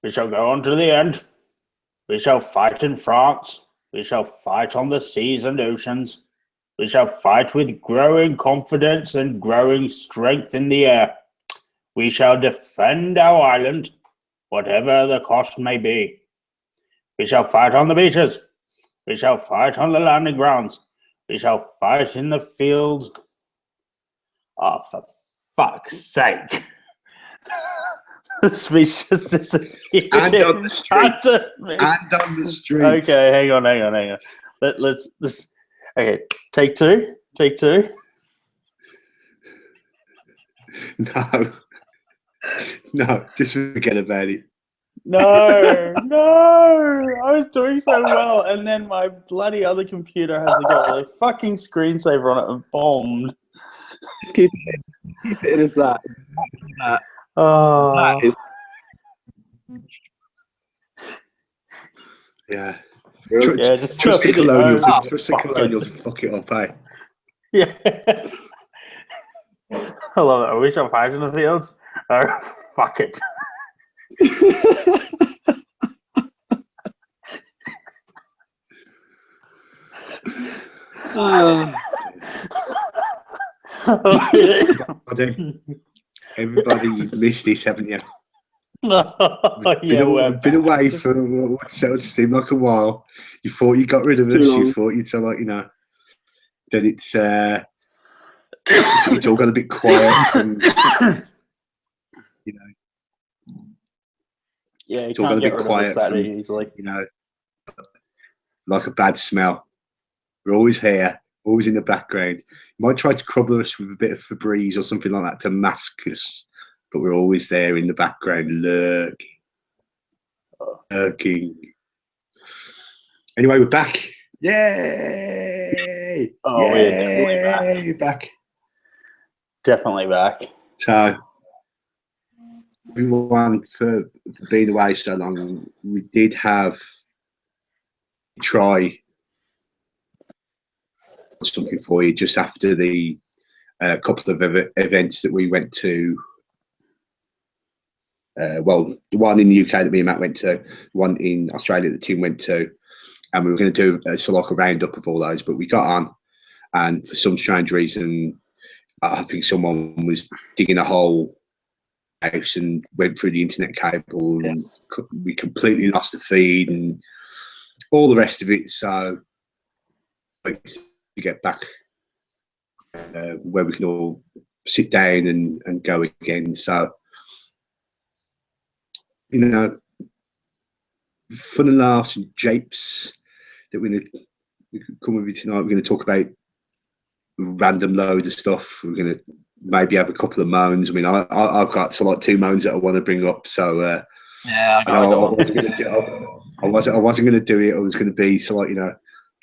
We shall go on to the end. We shall fight in France. We shall fight on the seas and oceans. We shall fight with growing confidence and growing strength in the air. We shall defend our island, whatever the cost may be. We shall fight on the beaches. We shall fight on the landing grounds. We shall fight in the fields. Oh, for fuck's sake. The speech just disappeared. And on the street. And on the street. Okay, hang on. Let's okay, take two. No, just forget about it. No, I was doing so well, and then my bloody other computer has got a fucking screensaver on it and bombed. Just keep it as that. Oh. Yeah. Just trust the colonials to fuck it up, eh? Yeah. I love it. We shall fight in the fields. Oh, fuck it. Everybody, you've missed this, haven't you? Been away for what seemed like a while. You thought you got rid of us. You thought you'd say, like, then it's all got a bit quiet, and it's all got a bit quiet from, easily. Like a bad smell. We're always here, always in the background. You might try to crumble us with a bit of Febreze or something like that to mask us, but we're always there in the background, lurking. Anyway, we're back. Yay! Oh, we're definitely back. Definitely back. So, everyone for being away so long, we did have try something for you just after the couple of events that we went to. Well, the one in the UK that me and Matt went to, one in Australia that the team went to, and we were going to do sort of like a roundup of all those, but we got on, and for some strange reason, I think someone was digging a hole house and went through the internet cable, and we completely lost the feed and all the rest of it. So to get back where we can all sit down and go again. So, fun and laughs and japes that we could come with you tonight. We're going to talk about a random load of stuff. We're going to maybe have a couple of moans. I mean, I've got like 2 moans that I want to bring up. So I wasn't going to do it. I wasn't going to do it. I was going to be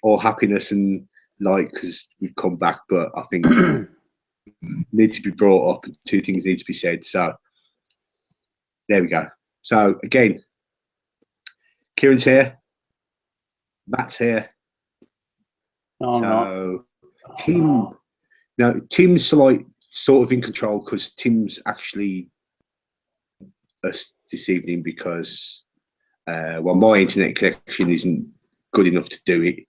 all happiness and because we've come back. But I think need to be brought up. 2 things need to be said. So there we go. So again, Kieran's here, Matt's here. Tim's sort of in control because Tim's actually us this evening because my internet connection isn't good enough to do it.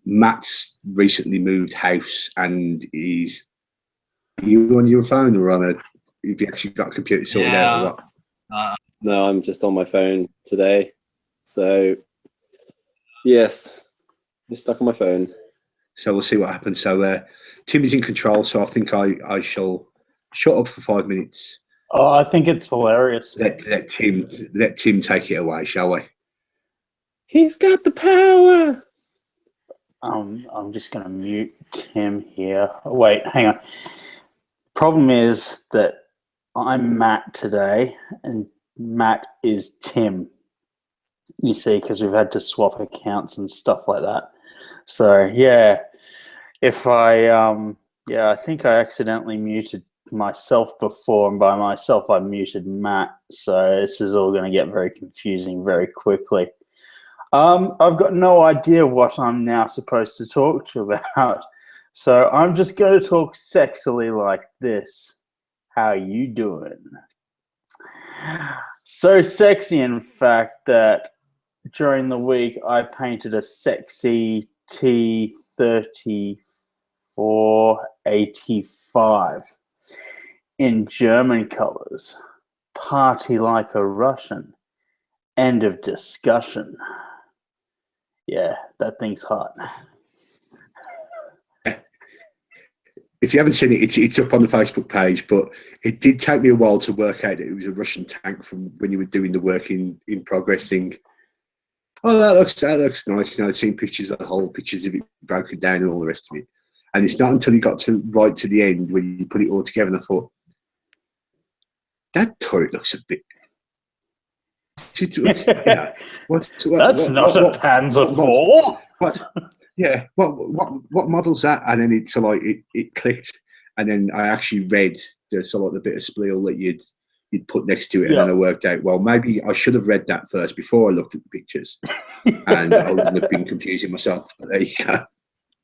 Matt's recently moved house and are you on your phone or have you actually got a computer sorted out or what? No, I'm just on my phone today. So, yes, just stuck on my phone. So we'll see what happens. So Tim is in control. So I think I shall shut up for 5 minutes. Oh, I think it's hilarious. Let Tim take it away, shall we? He's got the power. I'm just going to mute Tim here. Oh, wait, hang on. Problem is that I'm Matt today, and Matt is Tim. You see, because we've had to swap accounts and stuff like that. So yeah, if I think I accidentally muted myself before, and by myself I muted Matt. So this is all going to get very confusing very quickly. I've got no idea what I'm now supposed to talk to about. So I'm just going to talk sexily like this. How you doing? So sexy, in fact, that during the week I painted a sexy T3485 in German colors. Party like a Russian. End of discussion. Yeah, that thing's hot. If you haven't seen it, it's up on the Facebook page, but it did take me a while to work out that it was a Russian tank from when you were doing the work in progress thing. Oh, that looks nice. You know, I've seen pictures of the whole, pictures of it broken down and all the rest of it. And it's not until you got to right to the end when you put it all together and I thought, that turret looks a bit. That's not a Panzer IV. What model's that? And then it clicked, and then I actually read the bit of spleel that you'd put next to it, and then I worked out, well, maybe I should have read that first before I looked at the pictures, and I wouldn't have been confusing myself. But there you go.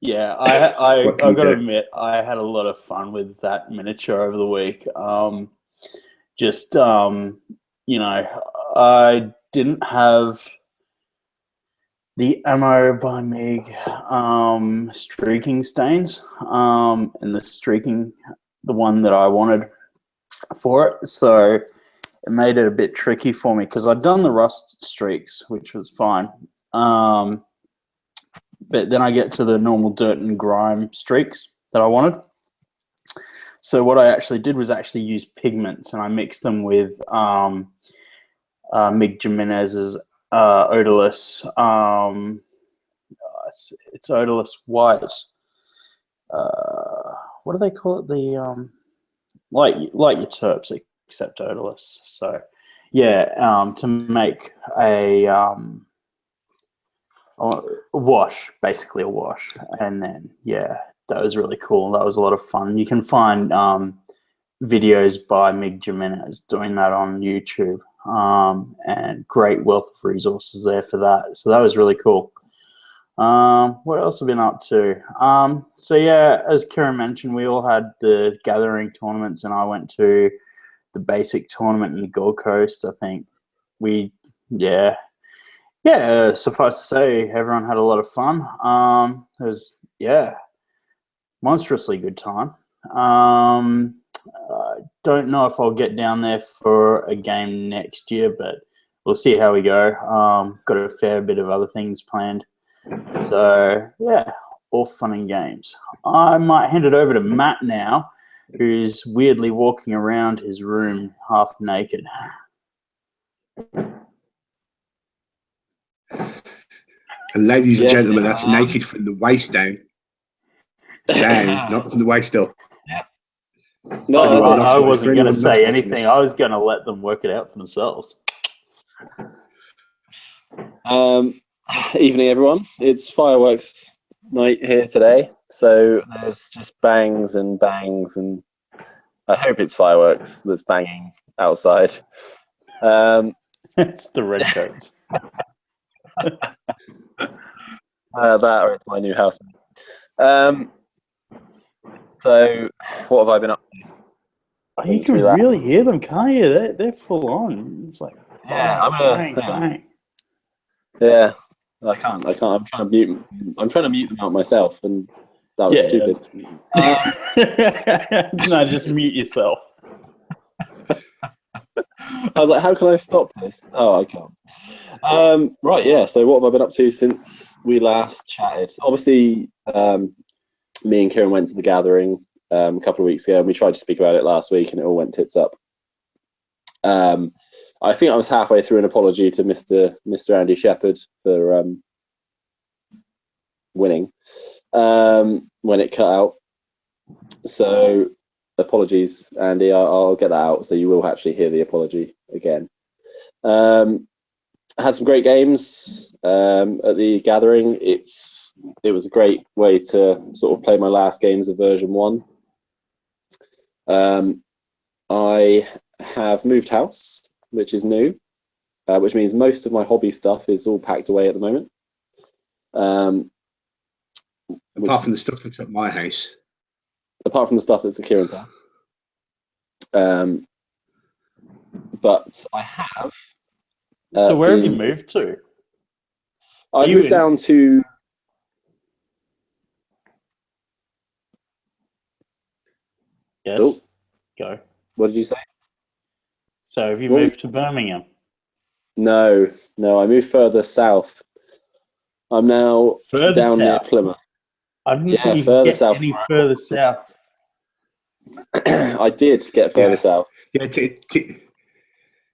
Yeah, I got to admit, I had a lot of fun with that miniature over the week. You know, I didn't have the ammo by MiG streaking stains, and the one that I wanted for it. So it made it a bit tricky for me because I'd done the rust streaks, which was fine. But then I get to the normal dirt and grime streaks that I wanted. So what I actually did was actually use pigments, and I mixed them with Mig Jimenez's odorless. It's odorless white. What do they call it? The like your terps, except odorless. So yeah, to make a wash, basically a wash, and then yeah, that was really cool. That was a lot of fun. You can find videos by Mig Jimenez doing that on YouTube, and great wealth of resources there for that. So that was really cool. What else have I been up to? So yeah, as Kieran mentioned, we all had the gathering tournaments, and I went to the basic tournament in the Gold Coast. I think suffice to say, everyone had a lot of fun. It was monstrously good time. I don't know if I'll get down there for a game next year, but we'll see how we go. Got a fair bit of other things planned. So, yeah, all fun and games. I might hand it over to Matt now, who's weirdly walking around his room half naked. And ladies and gentlemen, that's naked from the waist down. Down, not from the waist up. No, I wasn't going to say anything. I was going to let them work it out for themselves. Evening, everyone. It's fireworks night here today, so there's just bangs and bangs, and I hope it's fireworks that's banging outside. It's the redcoats. That or it's my new housemate. So, what have I been up to? You can really hear them, can't you? They're full on. It's like bang, bang. Yeah, I can't. I'm trying to mute them out myself, and that was stupid. No, just mute yourself. I was like, how can I stop this? Oh, I can't. Right, yeah. So what have I been up to since we last chatted? Obviously, me and Kieran went to the gathering a couple of weeks ago, and we tried to speak about it last week, and it all went tits up. I think I was halfway through an apology to Mr. Andy Shepherd for winning when it cut out. So apologies, Andy. I'll get that out, so you will actually hear the apology again. I had some great games at the gathering. It was a great way to sort of play my last games of version 1. I have moved house, which is new, which means most of my hobby stuff is all packed away at the moment. Apart from the stuff that's at my house. Apart from the stuff that's at Kieran's house. but I have. So where have you been- moved to? I You moved in- down to. Yes. Oh, Go. what did you say? So have you Well, moved to Birmingham? No, I moved further south. I'm now Further down near south? Plymouth. I didn't Yeah, think you could further get south any from where further south. I did get further Yeah. south. Yeah,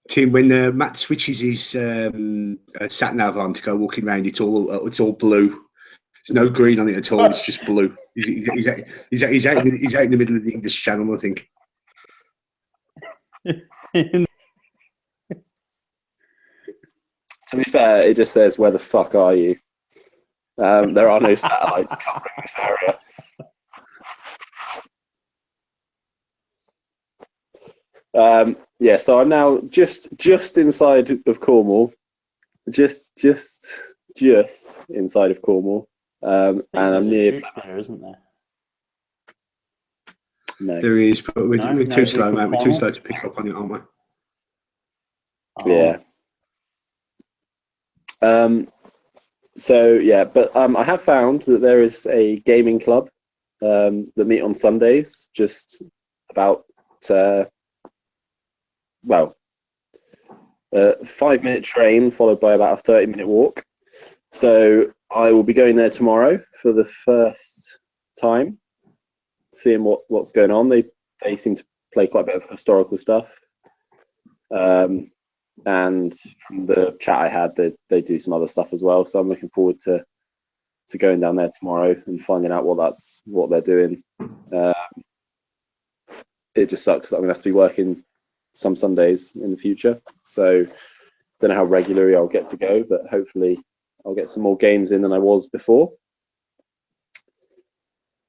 Tim. When Matt switches his sat nav on to go walking around, it's all blue. There's no green on it at all. It's just blue. He's out in the middle of the English Channel, I think. To be fair, it just says, "Where the fuck are you?" There are no satellites covering this area. Yeah, so I'm now just inside of Cornwall, just inside of Cornwall, and I'm There's a near Duke Plymouth. there, isn't there? No. There is, but we're No too Duke slow, of mate. We're too Cornwall? slow to pick up on it, aren't we? Yeah. So yeah, but I have found that there is a gaming club that meet on Sundays, just about 5-minute train followed by about a 30-minute walk. So I will be going there tomorrow for the first time, seeing what's going on. They seem to play quite a bit of historical stuff. And from the chat I had, they do some other stuff as well. So I'm looking forward to going down there tomorrow and finding out what they're doing. It just sucks that I'm gonna have to be working some Sundays in the future. So don't know how regularly I'll get to go, but hopefully I'll get some more games in than I was before.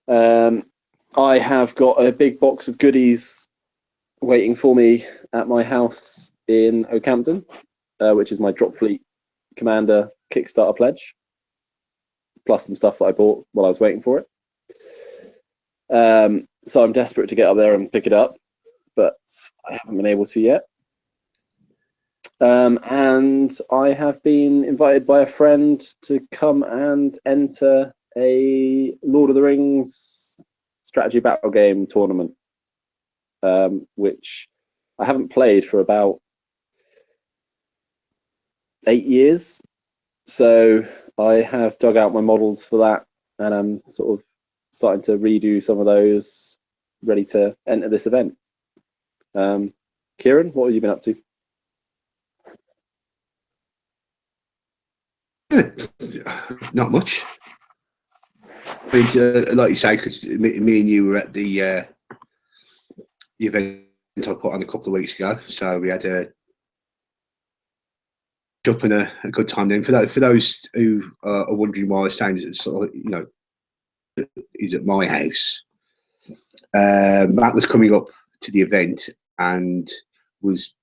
I have got a big box of goodies waiting for me at my house in Oakhampton, which is my Drop Fleet Commander Kickstarter pledge, plus some stuff that I bought while I was waiting for it. So I'm desperate to get up there and pick it up, but I haven't been able to yet. And I have been invited by a friend to come and enter a Lord of the Rings strategy battle game tournament, which I haven't played for about 8 years. So I have dug out my models for that, and I'm sort of starting to redo some of those, ready to enter this event. Kieran, what have you been up to? Not much. I mean, like you say, because me and you were at the event I put on a couple of weeks ago, so we had a up and a good time then. For those who are wondering why I was saying it's sort of, is at my house. Matt was coming up to the event and was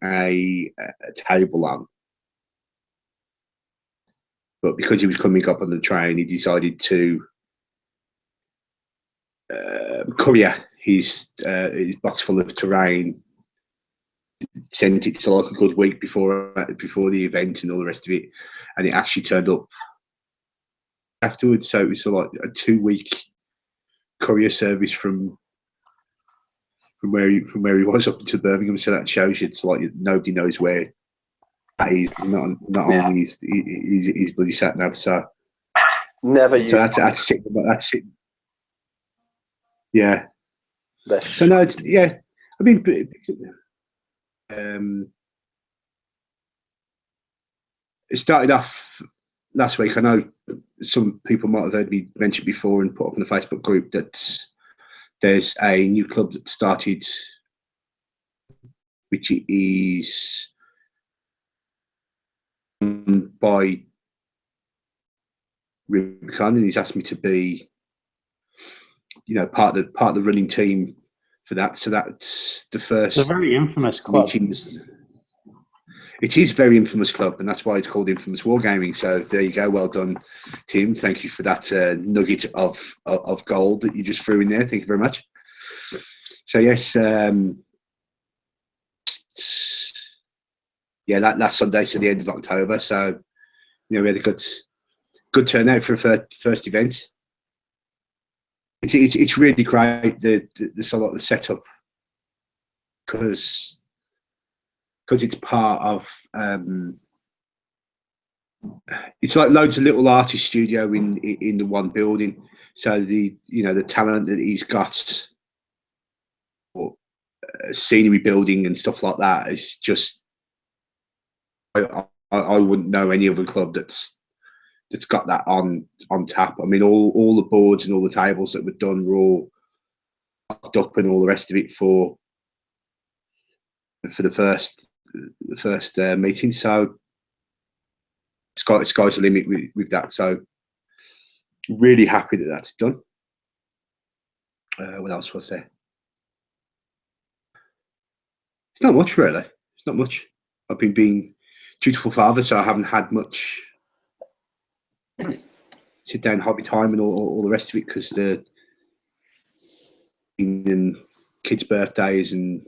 a table on, but because he was coming up on the train, he decided to courier his box full of terrain, sent it to like a good week before the event and all the rest of it, and it actually turned up afterwards. So it was like a 2-week courier service from where he was up to Birmingham. So that shows you it's like nobody knows where that is. Not only his bloody sat nav. So Never used. So that's it. That's it. Yeah. So no, yeah. I mean, it started off last week. I know some people might have heard me mention before and put up in the Facebook group that there's a new club that started, which is by Rubicon, and he's asked me to be, part of the running team for that. So that's the first. It's a very infamous club. Meetings. It is a very infamous club, and that's why it's called Infamous Wargaming. So there you go. Well done, Tim. Thank you for that nugget of gold that you just threw in there. Thank you very much. So yes, last Sunday to the end of October. So we had a good turnout for a first event. It's really great the setup because it's part of it's like loads of little artist studio in the one building. So the talent that he's got, or scenery building and stuff like that, is just I wouldn't know any other club that's got that on tap. I mean, all the boards and all the tables that were done were all locked up and all the rest of it for the first meeting. So sky's the limit with that. So really happy that that's done. What else was there? It's not much, really. It's not much. I've been being dutiful father, so I haven't had much sit down hobby time and all the rest of it, because the kids' birthdays and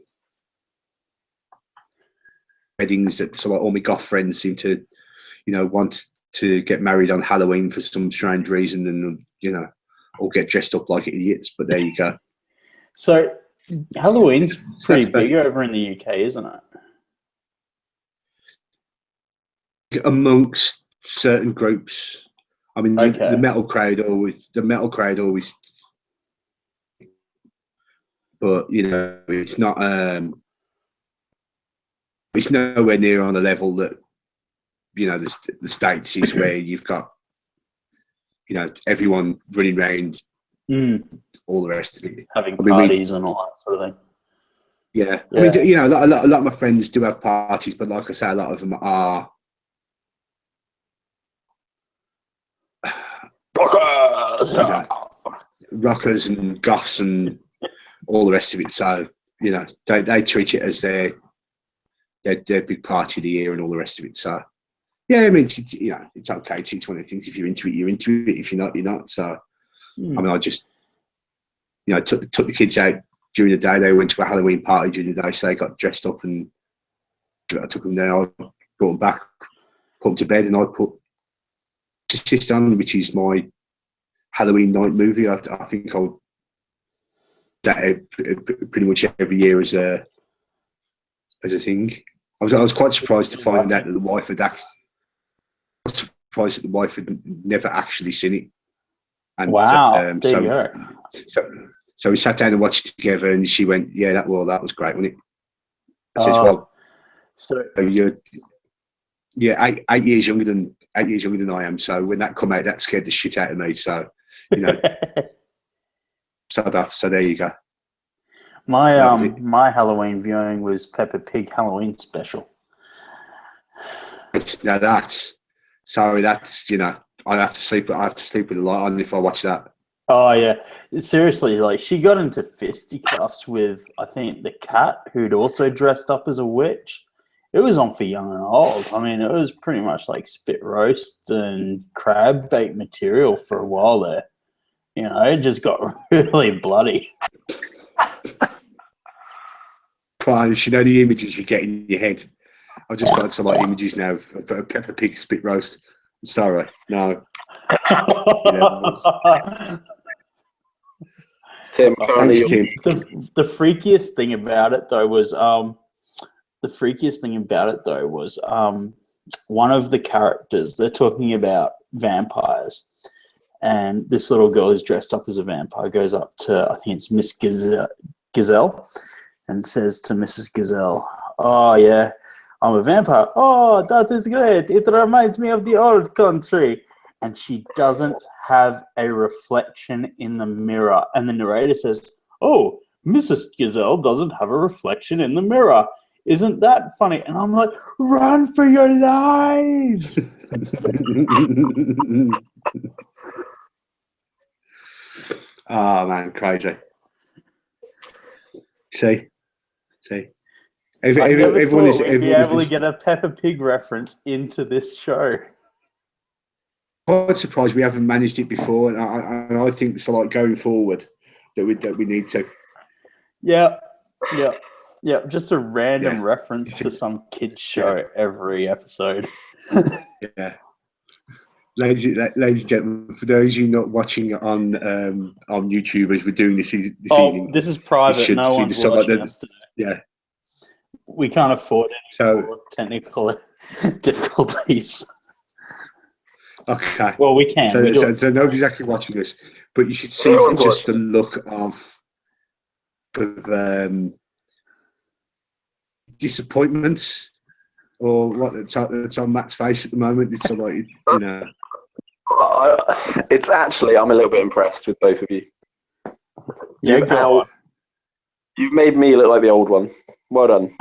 weddings. So like all my goth friends seem to, want to get married on Halloween for some strange reason, and all get dressed up like idiots. But there you go. So Halloween's pretty big over in the UK, isn't it? Amongst certain groups. I mean, Okay. the metal crowd always, but it's not. It's nowhere near on a level that the States is, where you've got everyone running around, all the rest of it, having parties and all that sort of thing. Yeah. I mean, a lot of my friends do have parties, but like I say, a lot of them are rockers and goths and all the rest of it. So they treat it as their big party of the year and all the rest of it. So yeah, I mean, it's okay. It's one of the things. If you're into it, you're into it. If you're not, you're not. So I mean, I just took the kids out during the day. They went to a Halloween party during the day, so they got dressed up, and I took them there. I brought them back, put them to bed, and I put Assist on, which is my Halloween night movie. I think I'll that pretty much every year as a thing. I was quite surprised to find out that the wife had never actually seen it. And wow, there you go. So we sat down and watched it together, and she went, "Yeah, that was great, wasn't it?" I says, "Well, so you're 8 years younger than I am. So when that come out, that scared the shit out of me. So so there you go." My Halloween viewing was Peppa Pig Halloween special. Now that's I have to sleep with the light on if I watch that. Oh yeah, seriously, like she got into fisticuffs with, I think, the cat, who'd also dressed up as a witch. It was on for young and old. I mean, it was pretty much like spit roast and crab bait material for a while there. It just got really bloody. Fine, the images you get in your head. I've just got some images now of a Peppa Pig spit roast. I'm sorry, no. Tim, thanks, Tim. The freakiest thing about it though was one of the characters, they're talking about vampires, and this little girl who's dressed up as a vampire goes up to, I think it's Miss Gazelle, and says to Mrs. Gazelle, "Oh yeah, I'm a vampire. Oh, that is great. It reminds me of the old country." And she doesn't have a reflection in the mirror. And the narrator says, "Oh, Mrs. Gazelle doesn't have a reflection in the mirror. Isn't that funny?" And I'm like, run for your lives. Oh man, crazy. See. I never thought we'd be able to get a Peppa Pig reference into this show. Quite surprised we haven't managed it before, and I think so. Like going forward, that we need to. Yeah. Yeah, just a random Yeah. reference to some kid's show every episode. Yeah. Ladies and gentlemen, for those of you not watching on YouTube as we're doing this evening, This is you private. should No see one's the side watching that. us today. Yeah. We can't afford any So more technical difficulties. okay. Well, we can. So nobody's actually watching this, but you should see Everyone's just the watching. look of disappointment or what that's on Matt's face at the moment. It's like, you know. It's actually, I'm a little bit impressed with both of you. Yeah, go on. You've made me look like the old one. Well done.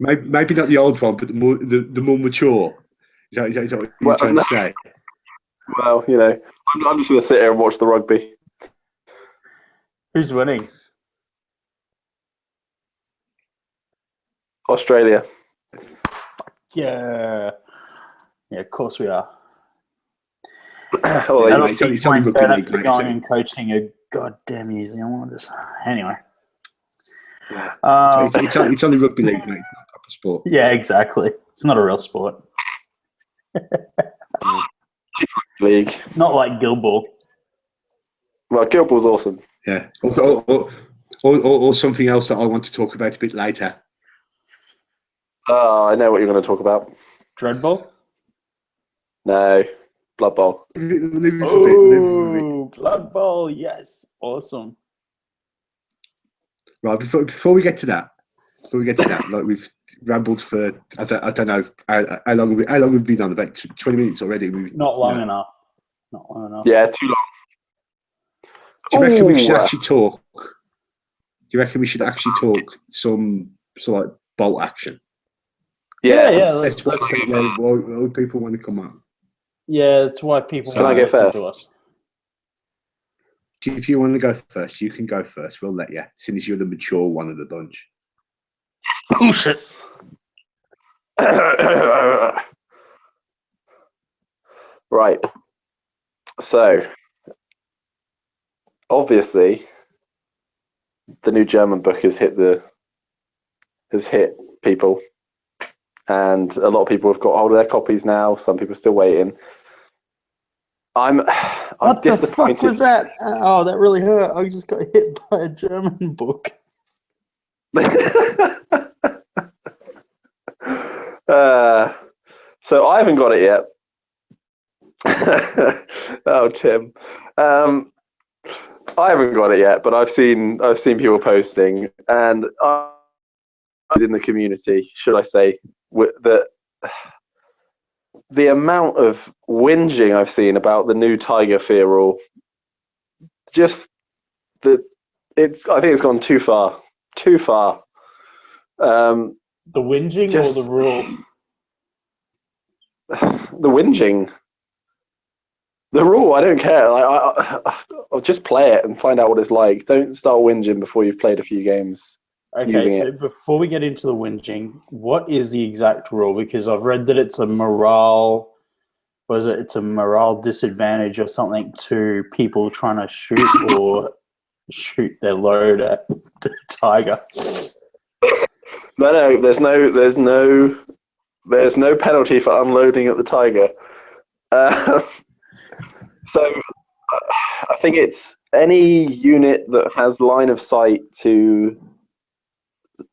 Maybe not the old one, but the more mature. Is that what you're trying to say? Well, you know, I'm just going to sit here and watch the rugby. Who's winning? Australia. Yeah. Yeah, of course we are. Well, Yeah, it's only rugby league, mate. Going and coaching a goddamn New Zealanders. Anyway. Yeah. It's only rugby league, mate. It's not a proper sport. Yeah, exactly. It's not a real sport. league. Not like Gilball. Well, Gilball's awesome. Yeah. Also, or something else that I want to talk about a bit later. I know what you're going to talk about. Dreadball? No, Blood Bowl. Leave it for a bit. Oh, Blood Bowl, yes. Awesome. Right, before we get to that, like we've rambled for I don't know how long we've been on, about 20 minutes already. Not long enough. Not long enough. Yeah, too long. Do you reckon we should actually talk? Do you reckon we should actually talk some sort of like bolt action? Yeah. That's why people want to come on. Yeah, that's why people Can I go listen first? to us. If you want to go first, you can go first. We'll let you, since you're the mature one of the bunch. Bullshit. Right. So, obviously, the new German book has hit people, and a lot of people have got hold of their copies now. Some people are still waiting. I'm What the disappointed. fuck was that? Oh, that really hurt. I just got hit by a German book. So I haven't got it yet. Oh, Tim. I haven't got it yet, but I've seen people posting, and in the community, should I say, that the amount of whinging I've seen about the new Tiger Fear rule, just that I think it's gone too far. Too far. The whinging or the rule? The whinging. The rule, I don't care. I'll just play it and find out what it's like. Don't start whinging before you've played a few games. Okay, so before we get into the whinging, what is the exact rule? Because I've read that it's a morale. It's a morale disadvantage or something to people trying to shoot their load at the tiger. No, there's no penalty for unloading at the tiger. So I think it's any unit that has line of sight to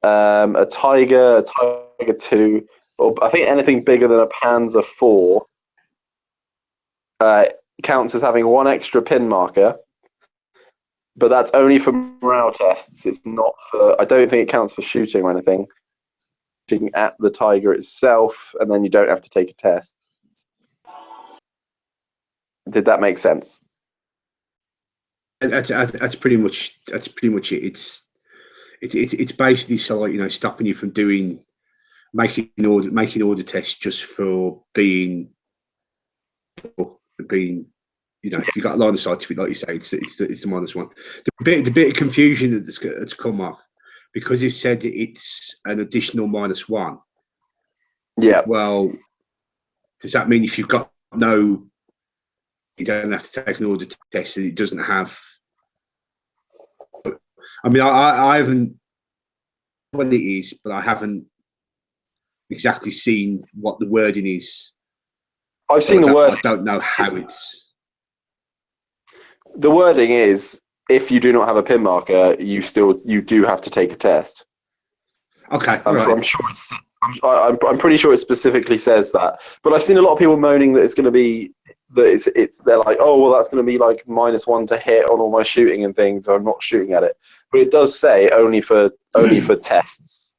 a Tiger 2, or I think anything bigger than a Panzer 4 counts as having one extra pin marker, but that's only for morale tests. It's not for. I don't think it counts for shooting or anything. Shooting at the Tiger itself, and then you don't have to take a test. Did that make sense? That's pretty much it. It's basically stopping you from making order tests just for being if you've got a line of sight to it, like you say, it's the -1. The bit of confusion that's come off because you said it's an additional -1. Yeah. Well, does that mean if you've got you don't have to take an order test and it doesn't have I mean, I haven't what it is, but I haven't exactly seen what the wording is. I've seen the word. I don't know how it's. The wording is, if you do not have a pin marker, you do have to take a test. Okay, I'm sure it's. I'm pretty sure it specifically says that. But I've seen a lot of people moaning that it's going to be that they're like, oh well, that's going to be like -1 to hit on all my shooting and things, so I'm not shooting at it. But it does say only for tests,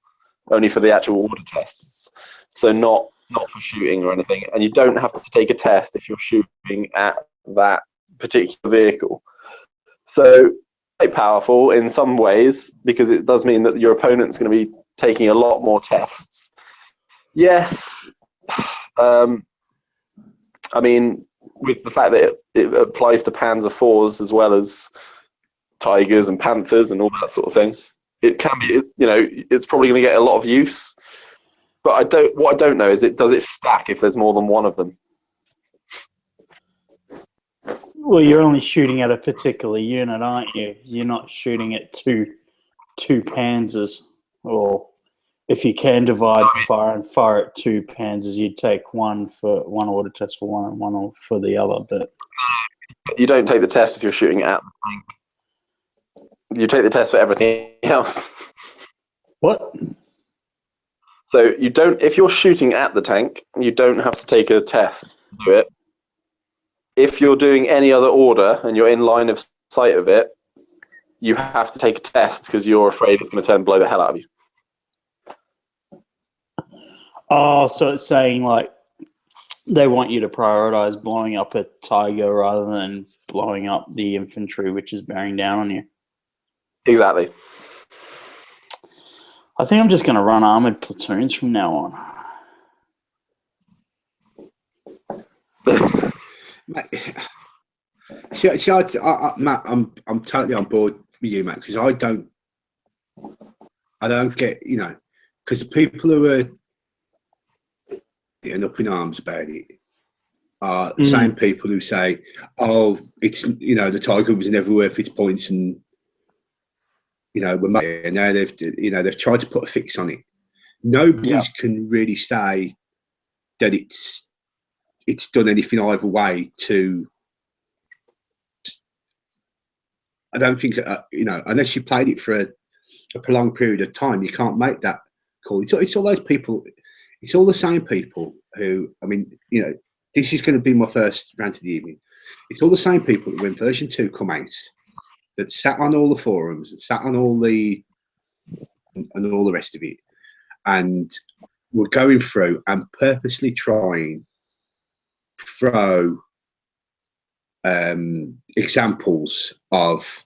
only for the actual order tests. So not for shooting or anything. And you don't have to take a test if you're shooting at that particular vehicle. So quite powerful in some ways, because it does mean that your opponent's going to be taking a lot more tests. Yes, I mean, with the fact that it applies to Panzer IVs as well as Tigers and Panthers and all that sort of thing, it can be, it's probably going to get a lot of use. But what I don't know is does it stack if there's more than one of them? Well, you're only shooting at a particular unit, aren't you? You're not shooting at two panzers. Or if you can divide fire and fire at two panzers, you'd take one order test for one and one for the other. But you don't take the test if you're shooting at the tank. You take the test for everything else. What? So you don't. If you're shooting at the tank, you don't have to take a test to do it. If you're doing any other order and you're in line of sight of it, you have to take a test because you're afraid it's going to turn and blow the hell out of you. Oh, so it's saying like they want you to prioritize blowing up a Tiger rather than blowing up the infantry, which is bearing down on you. Exactly. I think I'm just going to run armored platoons from now on. Matt, I'm totally on board with you, Matt, because I don't get, because the people who are getting up in arms about it are the same people who say, oh, it's, the Tiger was never worth its points, and and now they've tried to put a fix on it. Nobody can really say that it's done anything either way to. I don't think unless you played it for a prolonged period of time, you can't make that call. It's all those people. It's all the same people who. I mean, this is going to be my first rant of the evening. It's all the same people that when version 2 come out, that sat on all the forums, that sat on all the rest of it, and were going through and purposely trying to throw examples of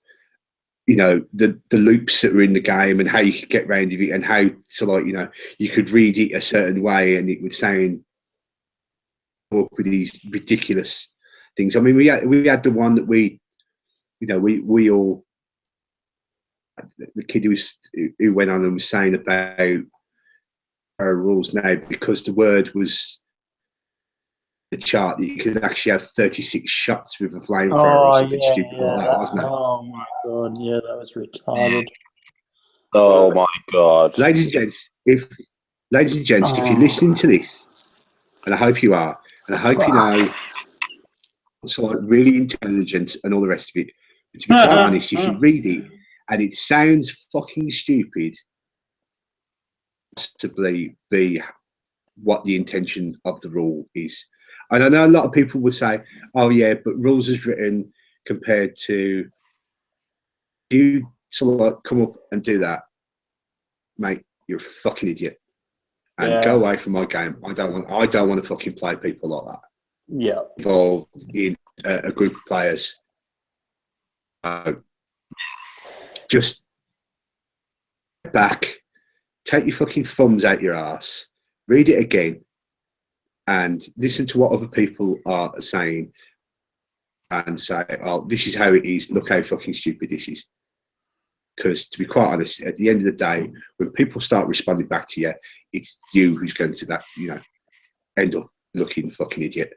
the loops that were in the game and how you could get around it and how you could read it a certain way and it would sound up with these ridiculous things. I mean, we had the one that we all, the kid who went on and was saying about our rules now, because the word was the chart that you could actually have 36 shots with a flamethrower or something stupid like that, wasn't it? Oh my god, yeah, that was retarded. Oh my god. Ladies and gents, if you're listening to this, and I hope you are, and I hope you know, so really intelligent and all the rest of it, but to be quite honest, if you read it and it sounds fucking stupid, possibly be what the intention of the rule is. And I know a lot of people will say, oh yeah, but rules is written compared to, you sort of come up and do that, mate, you're a fucking idiot. And go away from my game. I don't want to fucking play people like that. Yeah. Involved in a group of players. Just back, take your fucking thumbs out your ass, read it again, and listen to what other people are saying and say, oh, this is how it is, look how fucking stupid this is. Because to be quite honest, at the end of the day, when people start responding back to you, it's you who's going to end up looking fucking idiot.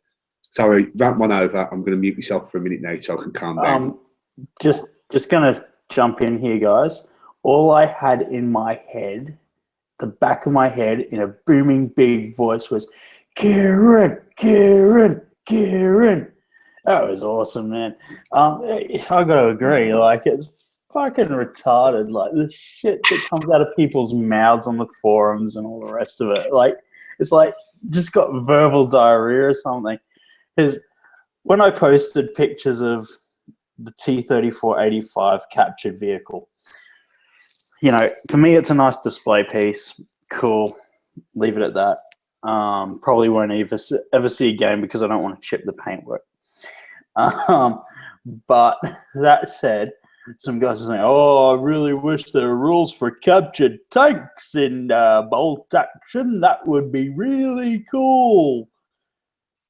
Sorry, rant one over. I'm going to mute myself for a minute now so I can calm down. Just gonna jump in here, guys. All I had in my head, the back of my head, in a booming big voice was, Kieran, Kieran, Kieran. That was awesome, man. I gotta agree. Like, it's fucking retarded. Like, the shit that comes out of people's mouths on the forums and all the rest of it. Like, it's like just got verbal diarrhea or something. Because when I posted pictures of the T-34-85 captured vehicle, you know, for me, it's a nice display piece. Cool. Leave it at that. Probably won't ever see again because I don't want to chip the paintwork. But that said, some guys are saying, "Oh, I really wish there were rules for captured tanks in bolt action. That would be really cool."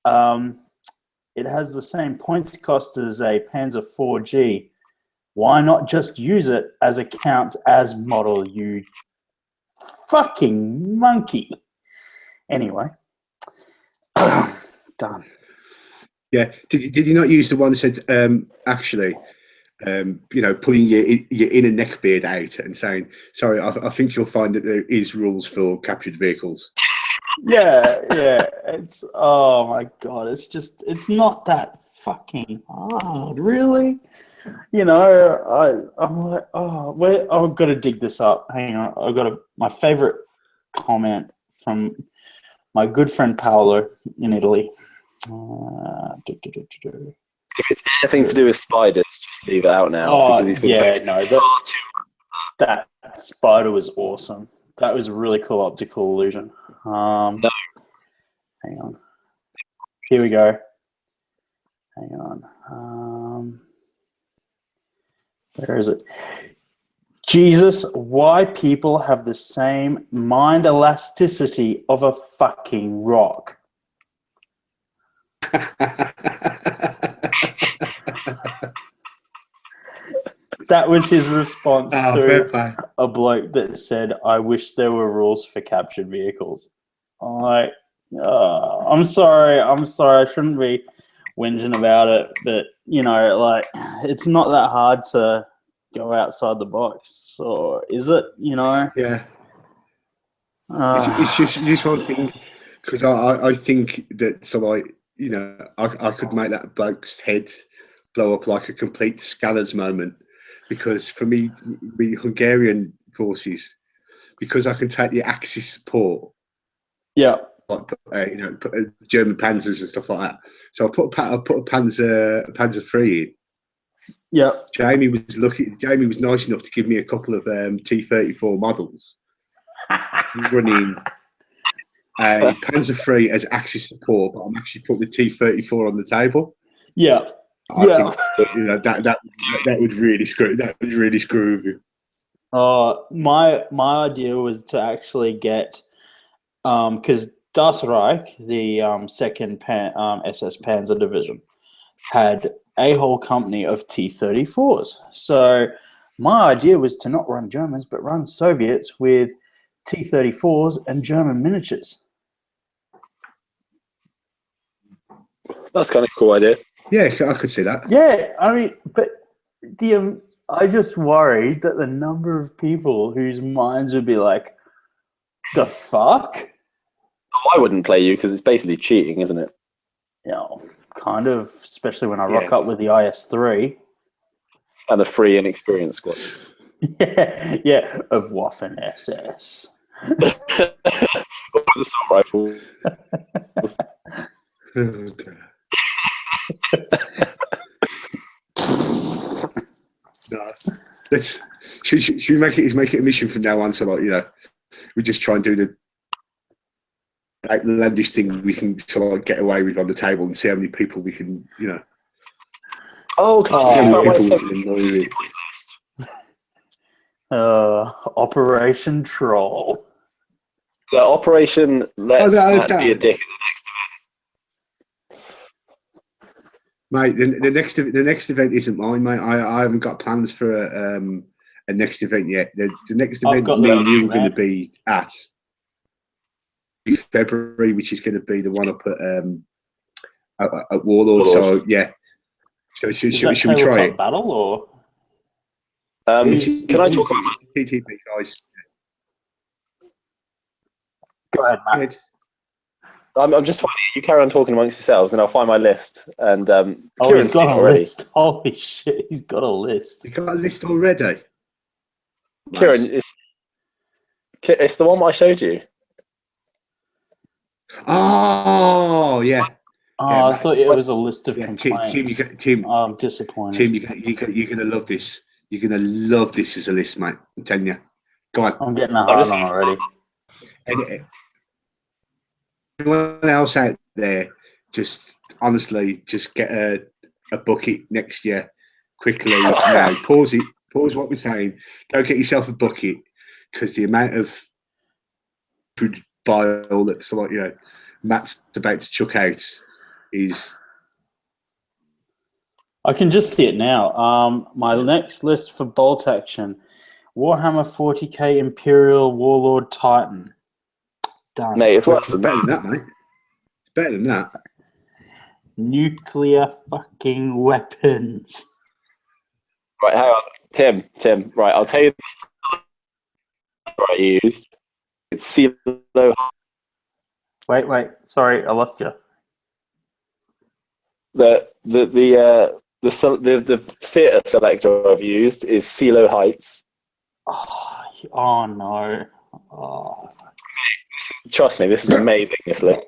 It has the same points cost as a Panzer 4G. Why not just use it as a counts as model, you fucking monkey? Anyway, done. Yeah. Did you not use the one that said actually, you know, pulling your inner neck beard out and saying, "Sorry, I think you'll find that there is rules for captured vehicles." Yeah. It's, oh my god, it's not that fucking hard, really. You know, I'm like, oh, I've got to dig this up. Hang on, I've got my favorite comment from my good friend Paolo in Italy. If it's anything to do with spiders, just leave it out now. Oh, because he's been yeah, posting no, far too. that spider was awesome. That was a really cool optical illusion. No. Hang on. Here we go. Hang on. Where is it? Jesus, why people have the same mind elasticity of a fucking rock. That was his response to a bloke that said, "I wish there were rules for captured vehicles." I'm sorry. I shouldn't be whinging about it, but you know, like, it's not that hard to go outside the box, or is it? You know? Yeah. It's just one thing, because I think that, so like, you know, I could make that bloke's head blow up like a complete Scanners moment, because for me, the Hungarian forces, because I can take the Axis support. Yeah. Like, you know, German Panzers and stuff like that. So I put a Panzer III in. Yeah. Jamie was lucky. Jamie was nice enough to give me a couple of T-34 models, running a Panzer III as Axis support, but I'm actually putting the T-34 on the table. Yeah. I think, you know, that would really screw. That would really screw with you. My idea was to actually get, because Das Reich, the second SS Panzer Division, had a whole company of T-34s. So my idea was to not run Germans, but run Soviets with T-34s and German miniatures. That's kind of a cool idea. Yeah, I could see that. Yeah, I mean, but I just worried that the number of people whose minds would be like, the fuck? Oh, I wouldn't play you because it's basically cheating, isn't it? You know, kind of, especially when I rock up with the IS-3. And a free and experienced squad. yeah, of Waffen SS. Or the assault rifle. No. Should we make it a mission from now on? So, like, you know, we just try and do the outlandish thing we can sort of get away with on the table and see how many people we can, you know. Oh, can you see how many people we can annoy with? Operation Troll. The Operation Let's Matt be a dick at the next event. Mate, the next event isn't mine, mate. I haven't got plans for a next event yet. The next event me and you are going to be at February, which is going to be the one up at Warlord. So yeah, should we try it? Battle or? Can I talk about TTP, guys? Go ahead, Go Matt. ahead. I'm just finding you carry on talking amongst yourselves, and I'll find my list. And He's Kieran's got seen it a already. list. Holy shit, he's got a list. You got a list already? Kieran, Nice. it's the one I showed you. Oh, yeah. Oh, Yeah, I Matt. thought it was a list of Yeah, complaints. Tim, I'm disappointed. Tim, you're gonna love this. You're gonna love this as a list, mate. I'm telling you. Go on. I'm getting a hard on already. And anyone else out there, just honestly, just get a bucket next year quickly. Now, pause it. Pause what we're saying. Go get yourself a bucket, because the amount of food bile that's like Matt's about to chuck out is. I can just see it now. My next list for bolt action: Warhammer 40k Imperial Warlord Titan. Done. Mate, it's worse than better than that, mate. It's better than that. Nuclear fucking weapons. Right, hang on. Tim, right, I'll tell you the I used. It's CeeLo. Wait. Sorry, I lost you. The theatre selector I've used is CeeLo Heights. Oh no. Oh. Trust me, this is amazing, this list.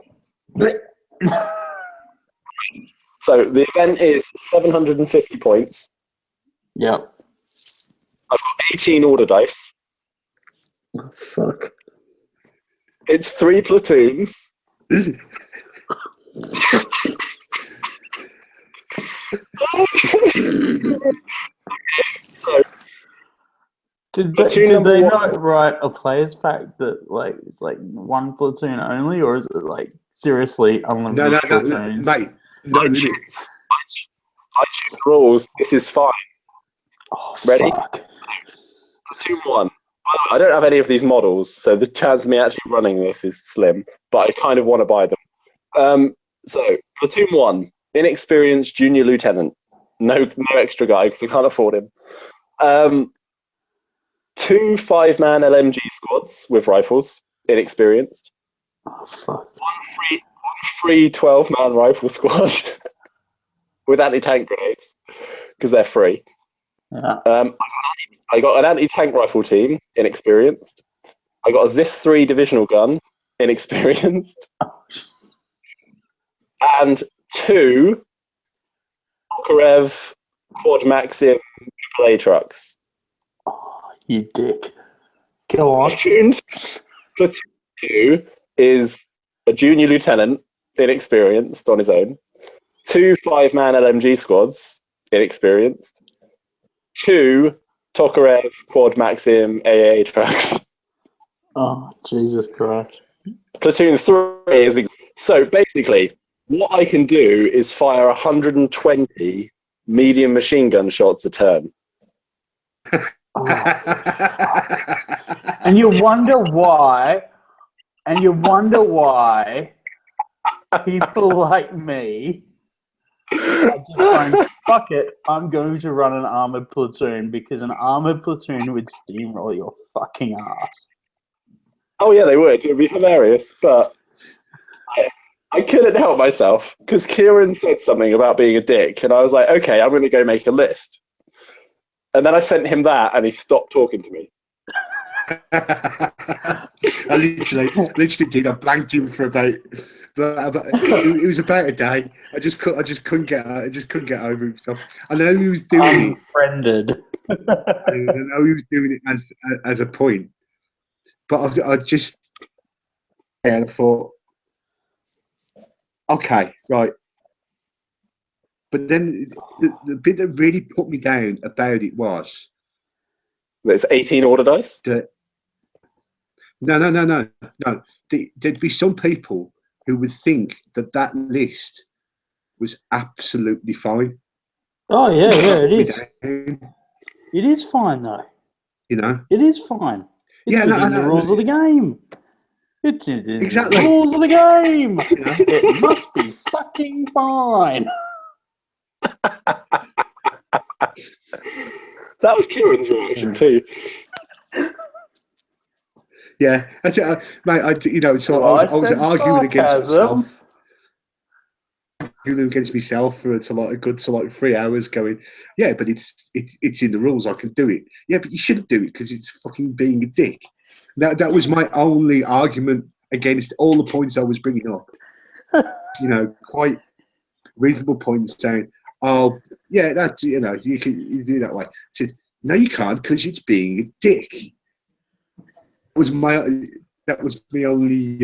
So the event is 750 points. Yep. I've got 18 order dice. Oh, fuck. It's 3 platoons. So, Did platoon they number one- not write a players pack that like it's like one platoon only, or is it like seriously unlimited platoons? Mate. No limit. I choose the rules. This is fine. Oh, Ready? fuck. Platoon 1. I don't have any of these models, so the chance of me actually running this is slim, but I kind of want to buy them. So, Platoon 1, inexperienced junior lieutenant. No extra guy because I can't afford him. 2 5-man LMG squads with rifles, inexperienced. Oh, fuck. One free 12-man rifle squad with anti-tank grenades because they're free. Yeah. I got an anti-tank rifle team, inexperienced. I got a ZIS-3 divisional gun, inexperienced. And 2 Tokarev quad maxim AAA trucks. Oh, you dick. Go on. Platoon 2 is a junior lieutenant, inexperienced on his own. 2 5-man LMG squads, inexperienced. 2 Tokarev quad maxim AA trucks. Oh, Jesus Christ. Platoon 3 is so basically what I can do is fire 120 medium machine gun shots a turn. Oh. And you wonder why people like me are just going, fuck it, I'm going to run an armored platoon because an armored platoon would steamroll your fucking ass. Oh yeah, they would. It would be hilarious, but I couldn't help myself because Kieran said something about being a dick, and I was like, okay, I'm going to go make a list. And then I sent him that, and he stopped talking to me. I literally did. I blanked him for about it was about a day. I just couldn't get over himself. I know he was doing Unfriended. I know he was doing it as a point, but I just I thought, okay, right. But then the bit that really put me down about it was There's 18 order dice. that no. There'd be some people who would think that list was absolutely fine. Oh, yeah, it is. Down, It is fine, though. you know? It is fine. It's within the rules of the game. It's within the rules of the game. It must be fucking fine. That was Kieran's reaction too. Yeah, that's it, mate. So Well, I was said arguing against sarcasm. myself. Arguing against myself for a good 3 hours, going, yeah, but it's in the rules. I can do it. Yeah, but you shouldn't do it because it's fucking being a dick. That was my only argument against all the points I was bringing up. Quite reasonable points saying, oh, yeah, that's, you can do that way. Said, no, you can't because it's being a dick. That was my only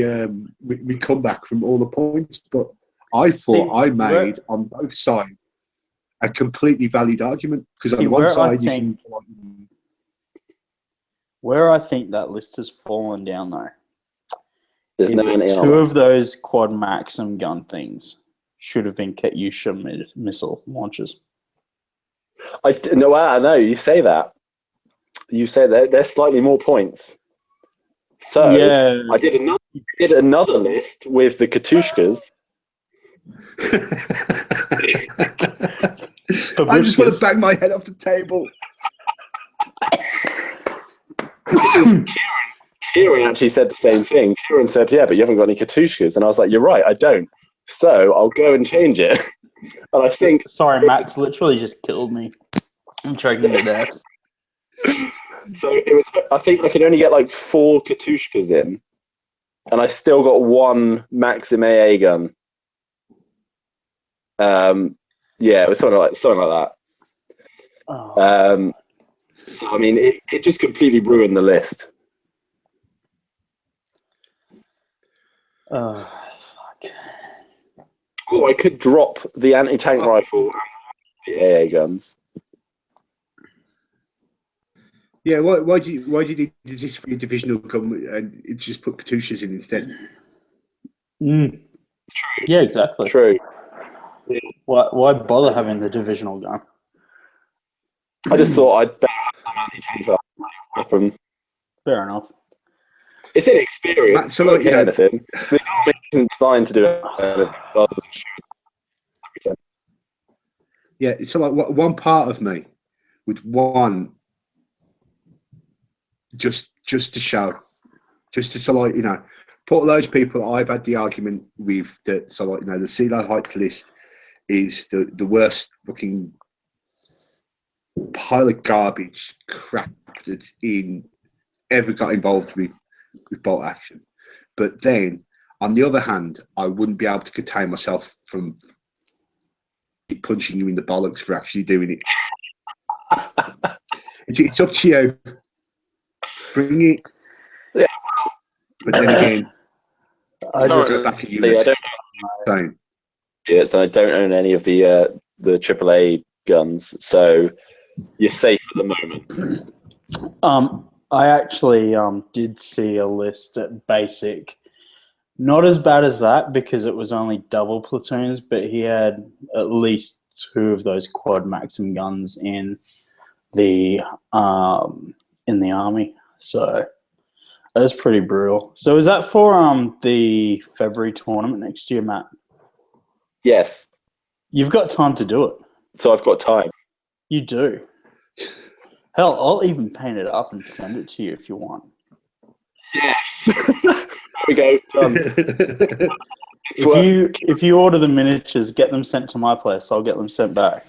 my comeback from all the points. But I thought I made on both sides a completely valid argument because on one side you can. Where I think that list has fallen down though, There's is no two of those quad maxim gun things should have been Katyusha missile launchers. I know you say that. You say that there's slightly more points. So yeah. I did another list with the Katushkas. I just want to bang my head off the table. Kieran actually said the same thing. Kieran said, yeah, but you haven't got any Katushkas. And I was like, you're right, I don't. So I'll go and change it. And I think... Sorry, Matt's literally just killed me. I'm choking to death. So it was. I think I could only get like 4 Katushkas in. And I still got 1 Maxim AA gun. Yeah, it was something like that. Oh. So, I mean, it just completely ruined the list. Oh, fuck. Oh, I could drop the anti-tank rifle and the AA guns. Yeah, why do you need this for your divisional gun and just put Katyushas in instead? True. Yeah, exactly. True. Yeah. Why bother having the divisional gun? I just thought I'd better have an anti-tank weapon. Fair enough. It's inexperienced. Matt, so like, anything. The army isn't designed to do anything rather than shoot. Yeah, so like one part of me would want just to show, just to put those people I've had the argument with that. So like, the CeeLo Heights list is the worst fucking pile of garbage crap that's ever got involved with bolt action. But then on the other hand, I wouldn't be able to contain myself from punching you in the bollocks for actually doing it. It's up to you. Bring it. Yeah. But then again, I just back at you. I don't own any of the AAA guns, so you're safe at the moment. I actually did see a list at basic. Not as bad as that because it was only double platoons, but he had at least 2 of those quad maxim guns in the army. So that was pretty brutal. So is that for the February tournament next year, Matt? Yes. You've got time to do it. So I've got time. You do. Hell, I'll even paint it up and send it to you if you want. Yes. There we go. Done. If you order the miniatures, get them sent to my place. I'll get them sent back.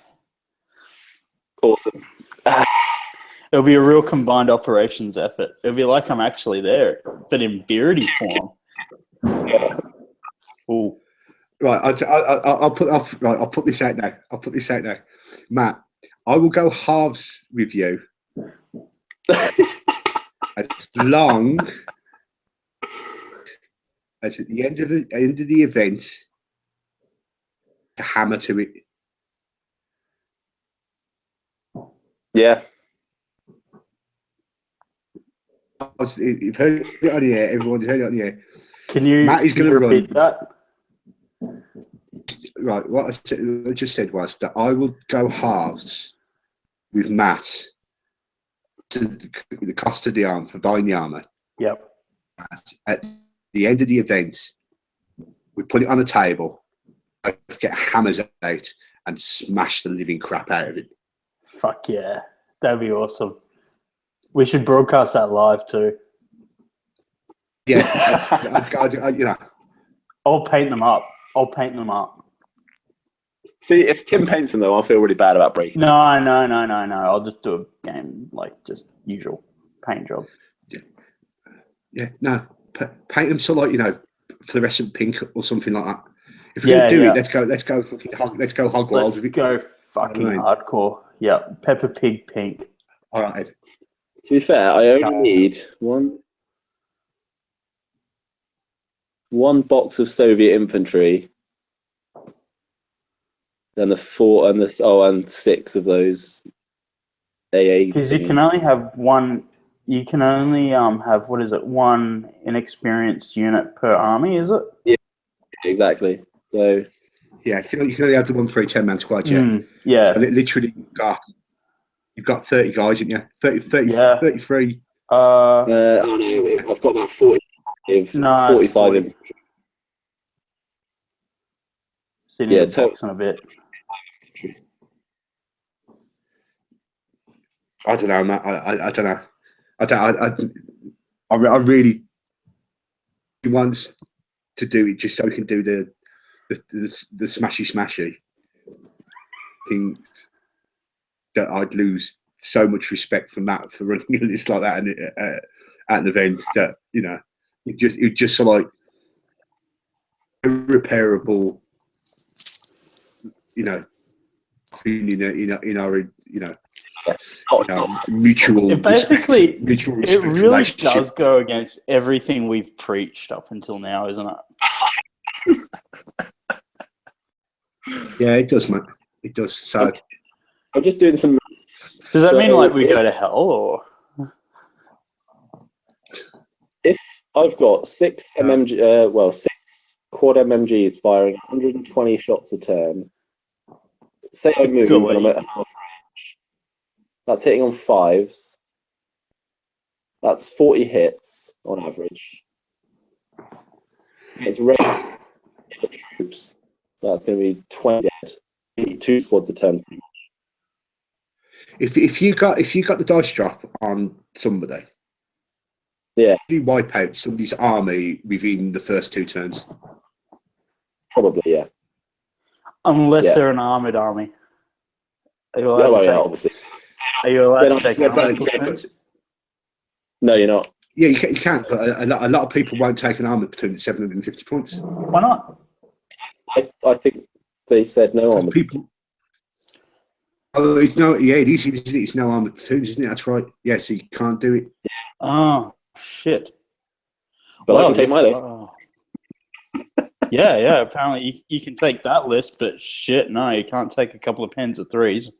Awesome. It'll be a real combined operations effort. It'll be like I'm actually there, but in beardy form. Yeah. Ooh. Right, I'll put this out now. Matt, I will go halves with you as long as at the end of the event to hammer to it. Yeah. You've heard it on the air. Everyone's heard it on the air. Can you? Matt is going to repeat run that? Right. What I just said was that I will go halves with Matt to the cost of the arm for buying the armor. Yep. At the end of the event, we put it on a table, I get hammers out and smash the living crap out of it. Fuck yeah. That'd be awesome. We should broadcast that live too. Yeah, you know. I'll paint them up. See, if Tim paints them though, I'll feel really bad about breaking. No. I'll just do a game like just usual paint job. Yeah, no, paint them so like, you know, fluorescent pink or something like that. If we're gonna do it, let's go hog wild with it. Go fucking hardcore. Yeah, Peppa Pig pink. All right. To be fair, I only need one box of Soviet infantry, then and 6 of those AA. Because you can only have one. You can only have one inexperienced unit per army, is it? Yeah, exactly. So yeah, you can only have the 1 for a 10-man squad. Yeah, yeah. So literally, you've got 30 guys, haven't you? 33. oh no, I've got about 45 infantry. So you need a box and a bit. I don't know, Matt. I don't know. I really wants to do it just so we can do the smashy thing. That I'd lose so much respect from that for running a list like that at an event that, you know, it just so like irreparable, you know, feeling in our you know. Mutual respect, it really does go against everything we've preached up until now, isn't it? Yeah, it does, mate. It does. So I'm just doing some. Does that mean like we go to hell, or if I've got 6 MMG, 6 quad MMGs firing 120 shots a turn? Say I move and I'm at half range. That's hitting on 5s. That's 40 hits on average. It's rate the troops. That's going to be 20 dead. 2 squads a turn. If you got the dice drop on somebody, you wipe out somebody's army within the first 2 turns. Probably, yeah. Unless they're an armoured army. Are you allowed to take? Obviously. Are you allowed to take? No, you're not. Yeah, you can, but a lot of people won't take an armoured platoon at 750 points. Why not? I think they said no armoured. People. Oh, it's no. Yeah, it is. It's no armoured platoons, isn't it? That's right. Yeah, so you can't do it. Oh shit! But I can take my list. Yeah. Apparently, you can take that list, but shit, no, you can't take a couple of pens of 3s.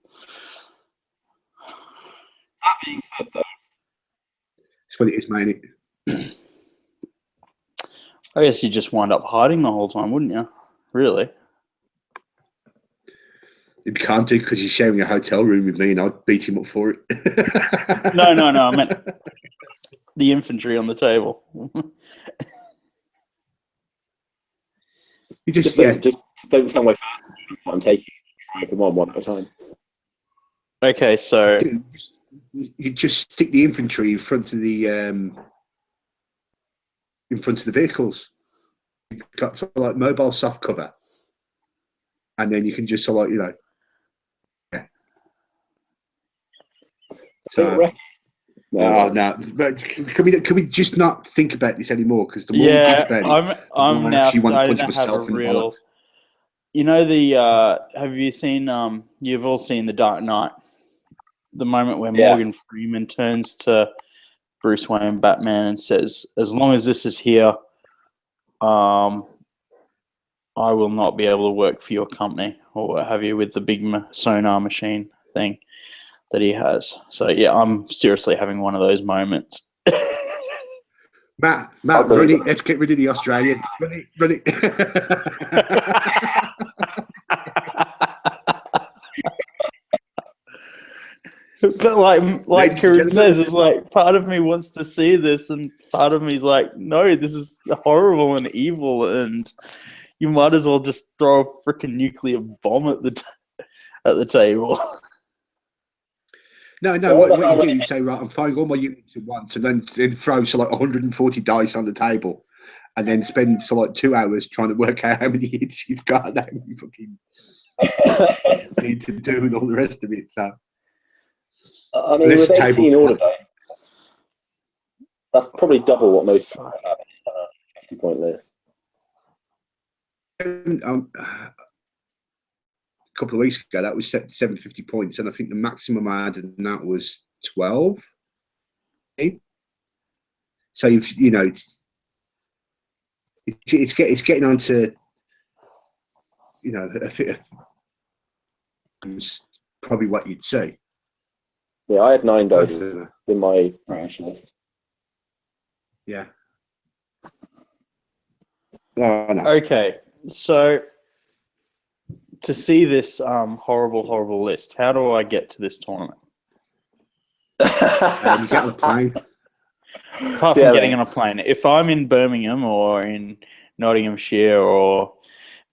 That being said, though, that's what it is, mate. I guess you just wind up hiding the whole time, wouldn't you? Really? You can't do because you're sharing a hotel room with me, and I'd beat him up for it. No. I meant the infantry on the table. You just don't tell my fans I'm taking. Try them on one at a time. Okay, so you just stick the infantry in front of the vehicles. You've got sort of like mobile soft cover, and then you can just sort of like, you know. Yeah. So, no. But can we just not think about this anymore? Because the more we think about it, I'm now starting to have a real. You know have you seen? You've all seen The Dark Knight. The moment where Morgan Freeman turns to Bruce Wayne, Batman, and says, "As long as this is here, I will not be able to work for your company," or what have you, with the big sonar machine thing that he has. So yeah, I'm seriously having one of those moments. Matt, run it. Let's get rid of the Australian. Run it. But like Kieran says, it's like part of me wants to see this, and part of me is like, no, this is horrible and evil, and you might as well just throw a freaking nuclear bomb at the table. No, what you do, you say, right, I'm firing all my units at once, and then throw so like 140 dice on the table, and then spend so like 2 hours trying to work out how many hits you've got and how many fucking need to do and all the rest of it. So, I mean, with 18 order dice, that's probably double what most people have in a 50-point list. A couple of weeks ago, that was set to 750 points, and I think the maximum I had in that was 12. So you know, it's getting on to, you know, probably what you'd say. Yeah, I had 9 dice in my range list. Yeah. Oh, no. Okay, so to see this horrible list, how do I get to this tournament? You get on a plane. Apart from getting on a plane, if I'm in Birmingham or in Nottinghamshire or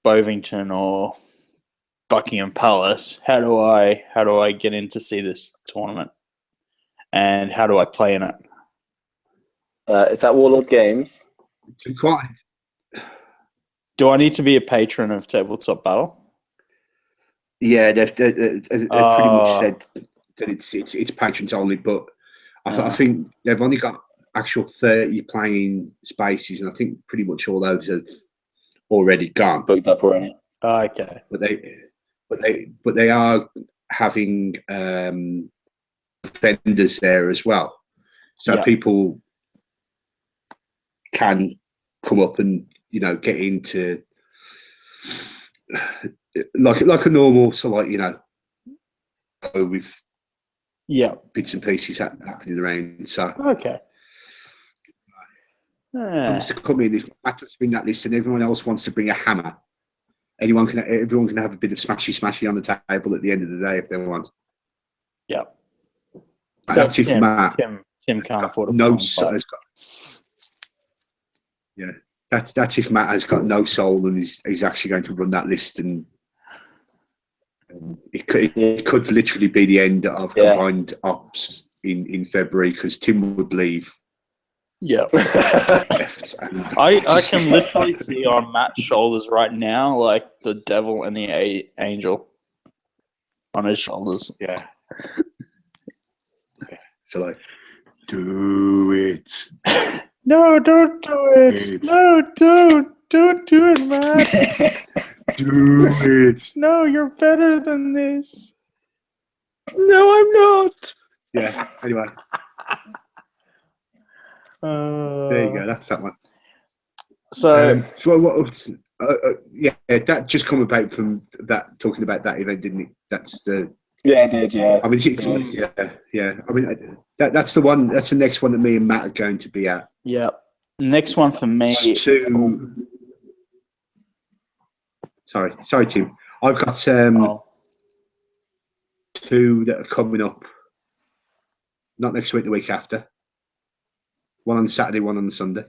Bovington or Buckingham Palace, how do I get in to see this tournament? And how do I play in it? It's at Warlord Games. Do I need to be a patron of Tabletop Battle? Yeah, they've pretty much said that it's patrons only, but I think they've only got actual 30 playing spaces, and I think pretty much all those have already gone. Booked up already. Okay. But they are having vendors there as well, so people can come up and, you know, get into like a normal, so like, you know, with bits and pieces happening around. So okay. wants to come in, if Matt wants to bring that list and everyone else wants to bring a hammer, everyone can have a bit of smashy on the table at the end of the day if they want. Yeah. That's if Matt. Tim can't afford yeah. That's if Matt has got no soul and he's actually going to run that list, and it could literally be the end of combined ops in February, because Tim would leave. Yeah. I can literally see on Matt's shoulders right now, like the devil and the angel on his shoulders. Yeah. So like, do it. No, don't do it. No, don't do it, Matt. Do it. No, you're better than this. No, I'm not. Yeah. Anyway. There you go. That's that one. So, that just come about from that, talking about that event, didn't it? That's the. Yeah, it did. Yeah. I mean, yeah. I mean, that's the one. That's the next one that me and Matt are going to be at. Yeah. Next one for me. Sorry, Tim. I've got 2 that are coming up. Not next week, the week after. One on Saturday, one on Sunday.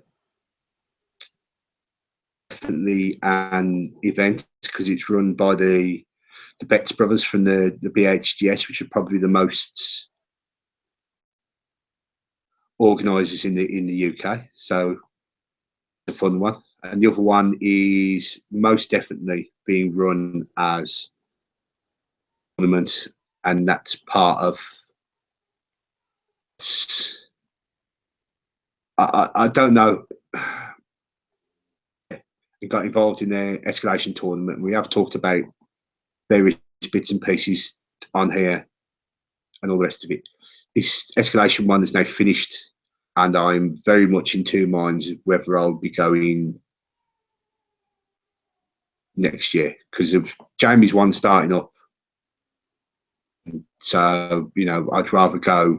Definitely an event, because it's run by the Betts brothers from the BHGS, which are probably the most organisers in the UK. So it's a fun one. And the other one is most definitely being run as a tournament, and that's part of. I don't know. We got involved in the escalation tournament. We have talked about various bits and pieces on here and all the rest of it. This escalation one is now finished, and I'm very much in 2 minds whether I'll be going next year, because of Jamie's one starting up. So, you know, I'd rather go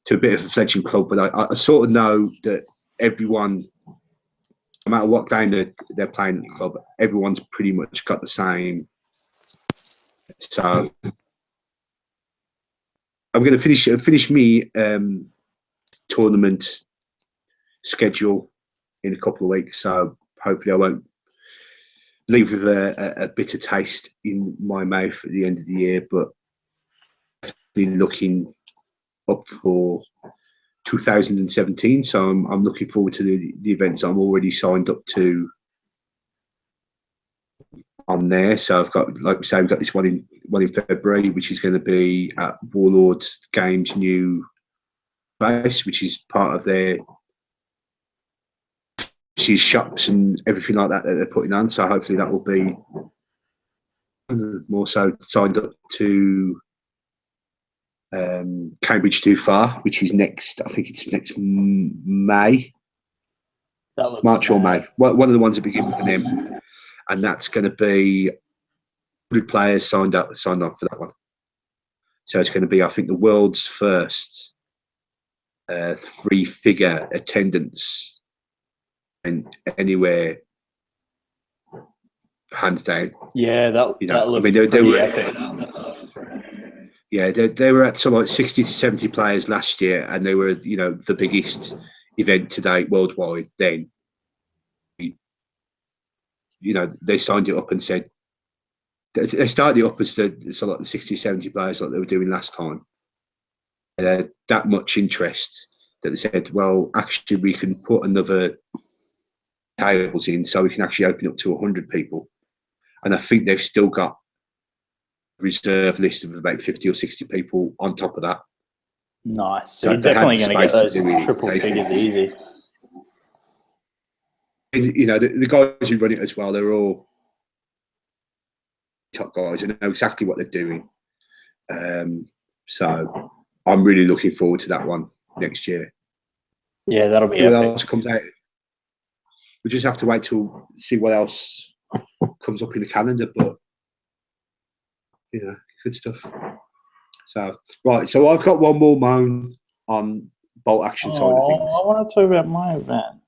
to a bit of a fledgling club, but I sort of know that everyone, no matter what game they're playing at the club, everyone's pretty much got the same. So I'm going to finish me tournament schedule in a couple of weeks. So hopefully I won't leave with a bitter taste in my mouth at the end of the year, but been looking up for 2017. So I'm looking forward to the events I'm already signed up to on there. So I've got, like we say, we've got this one in February, which is going to be at Warlords Games' new base, which is part of their shops and everything like that they're putting on. So hopefully that will be more so signed up to Cambridge Too Far, which is next. I think it's next May, March or May. One of the ones that begin with an M, and that's going to be 100 players signed up for that one. So it's going to be, I think, the world's first 3-figure attendance and anywhere, hands down. Yeah, that looks they were epic. Yeah, they were at like 60 to 70 players last year, and they were, the biggest event to date worldwide. Then, they signed it up and said they started it up as like the 60, 70 players like they were doing last time. That much interest that they said, well, actually, we can put another tables in, so we can actually open up to 100 people. And I think they've still got reserve list of about 50 or 60 people on top of that. Nice. So you're definitely going to get those triple figures easy. The guys who run it as well, they're all top guys and know exactly what they're doing. So I'm really looking forward to that one next year. Yeah, that'll be what epic. else comes out. We just have to wait to see what else comes up in the calendar, but good stuff. So right, so I've got one more moan on bolt action side of things. I want to talk about my event.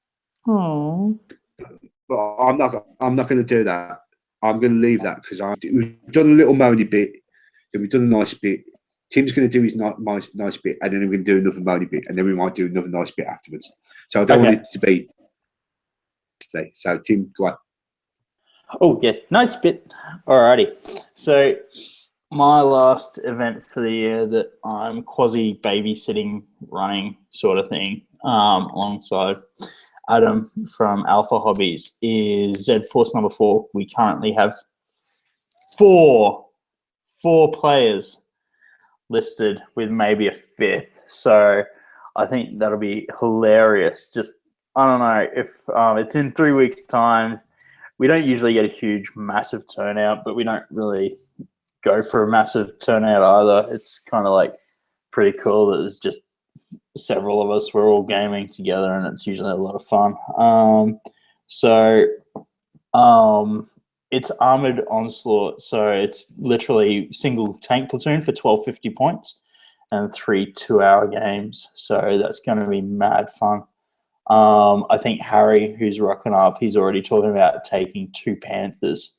But I'm not going to do that. I'm going to leave that because we've done a little moany bit, then we've done a nice bit. Tim's going to do his nice bit, and then we're going to do another moany bit, and then we might do another nice bit afterwards. So I don't want it to be today. So Tim, go on. Oh yeah, nice bit. Alrighty. So my last event for the year that I'm quasi babysitting, running sort of thing, alongside Adam from Alpha Hobbies is Z Force number 4. We currently have four players listed with maybe a fifth. So I think that'll be hilarious. Just, I don't know if it's in 3 weeks' time. We don't usually get a huge, massive turnout, but we don't really go for a massive turnout either. It's kind of like pretty cool that there's just several of us. We're all gaming together, and it's usually a lot of fun. It's Armored Onslaught, so it's literally single tank platoon for 1250 points and 3 2-hour games. So that's going to be mad fun. I think Harry, who's rocking up, he's already talking about taking 2 Panthers.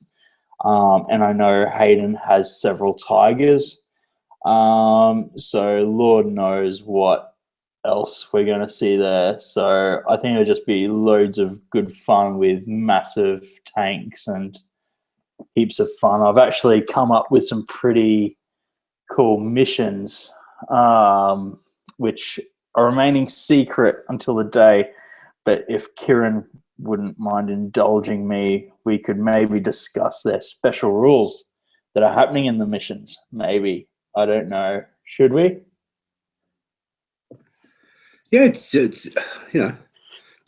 And I know Hayden has several Tigers. So Lord knows what else we're going to see there. So I think it'll just be loads of good fun with massive tanks and heaps of fun. I've actually come up with some pretty cool missions, which are remaining secret until the day. But if Kieran wouldn't mind indulging me, we could maybe discuss their special rules that are happening in the missions. Maybe. I don't know. Should we? Yeah, do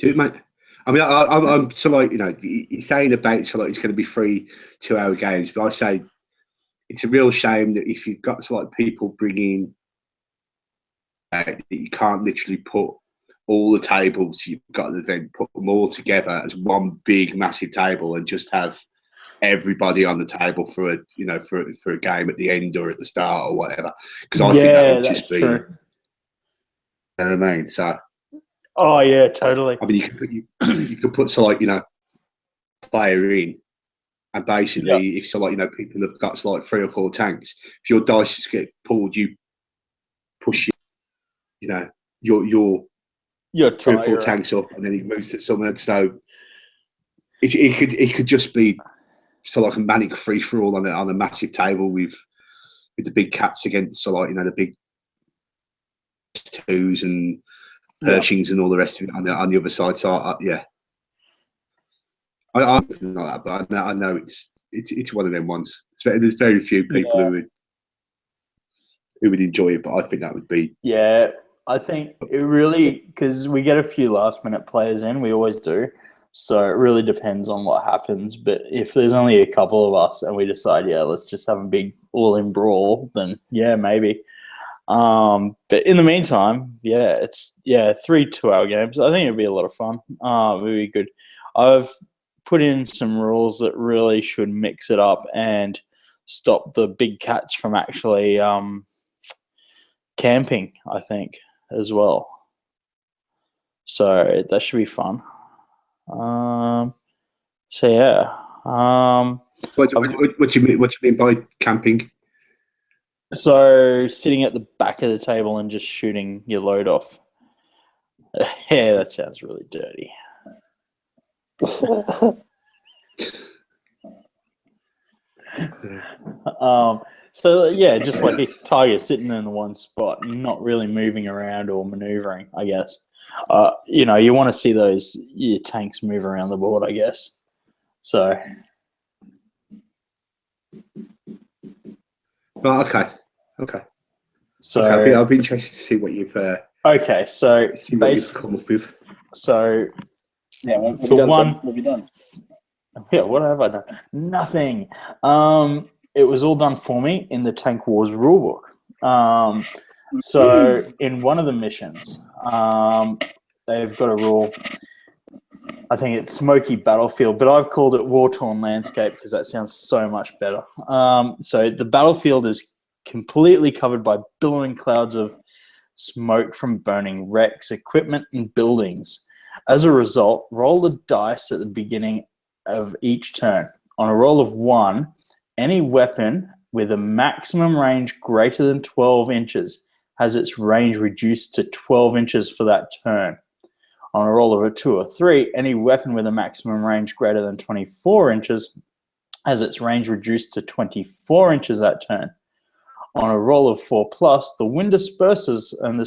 it, mate. I mean, I'm so like, you're saying about so like it's going to be 3 2-hour games, but I say it's a real shame that if you've got so like people bringing that you can't literally put all the tables you've got at the event, put them all together as one big massive table and just have everybody on the table for a game at the end or at the start or whatever. Because I think that would just be true. You know what I mean? So. Oh yeah, totally. I mean, you could put so like player in, and basically if so like people have got so like 3 or 4 tanks. If your dice get pulled, you push your 3 or 4 tanks up, and then it moves to somewhere. So it could just be so like a manic free for all on a massive table with with the big cats against, so like, you know, the big twos and Pershings and all the rest of it on the other side. So yeah, I'm thinking like that, but I know it's one of them ones. There's very few people who would enjoy it, but I think that would be. Yeah, I think it really, because we get a few last minute players in, we always do. So it really depends on what happens. But if there's only a couple of us and we decide, let's just have a big all-in brawl, then yeah, maybe. But in the meantime, it's 3 2-hour games. I think it'd be a lot of fun. It would be good. I've put in some rules that really should mix it up and stop the big cats from actually camping, I think, as well. So that should be fun. So yeah. What do you mean by camping? So sitting at the back of the table and just shooting your load off. Yeah, that sounds really dirty. So yeah, just like a tiger sitting in one spot, not really moving around or maneuvering, I guess. You know, you want to see your tanks move around the board, I guess. So. Right, okay. So I'll be interested to see what you've. Okay, so see what you've come up with. So yeah, what have you done? Yeah, what have I done? Nothing. It was all done for me in the Tank Wars rulebook. So in one of the missions, they've got a rule. I think it's Smoky Battlefield, but I've called it War-Torn Landscape because that sounds so much better. So the battlefield is completely covered by billowing clouds of smoke from burning wrecks, equipment, and buildings. As a result, roll the dice at the beginning of each turn. On a roll of 1, any weapon with a maximum range greater than 12 inches has its range reduced to 12 inches for that turn. On a roll of a 2 or 3, any weapon with a maximum range greater than 24 inches has its range reduced to 24 inches that turn. On a roll of 4+, the wind disperses and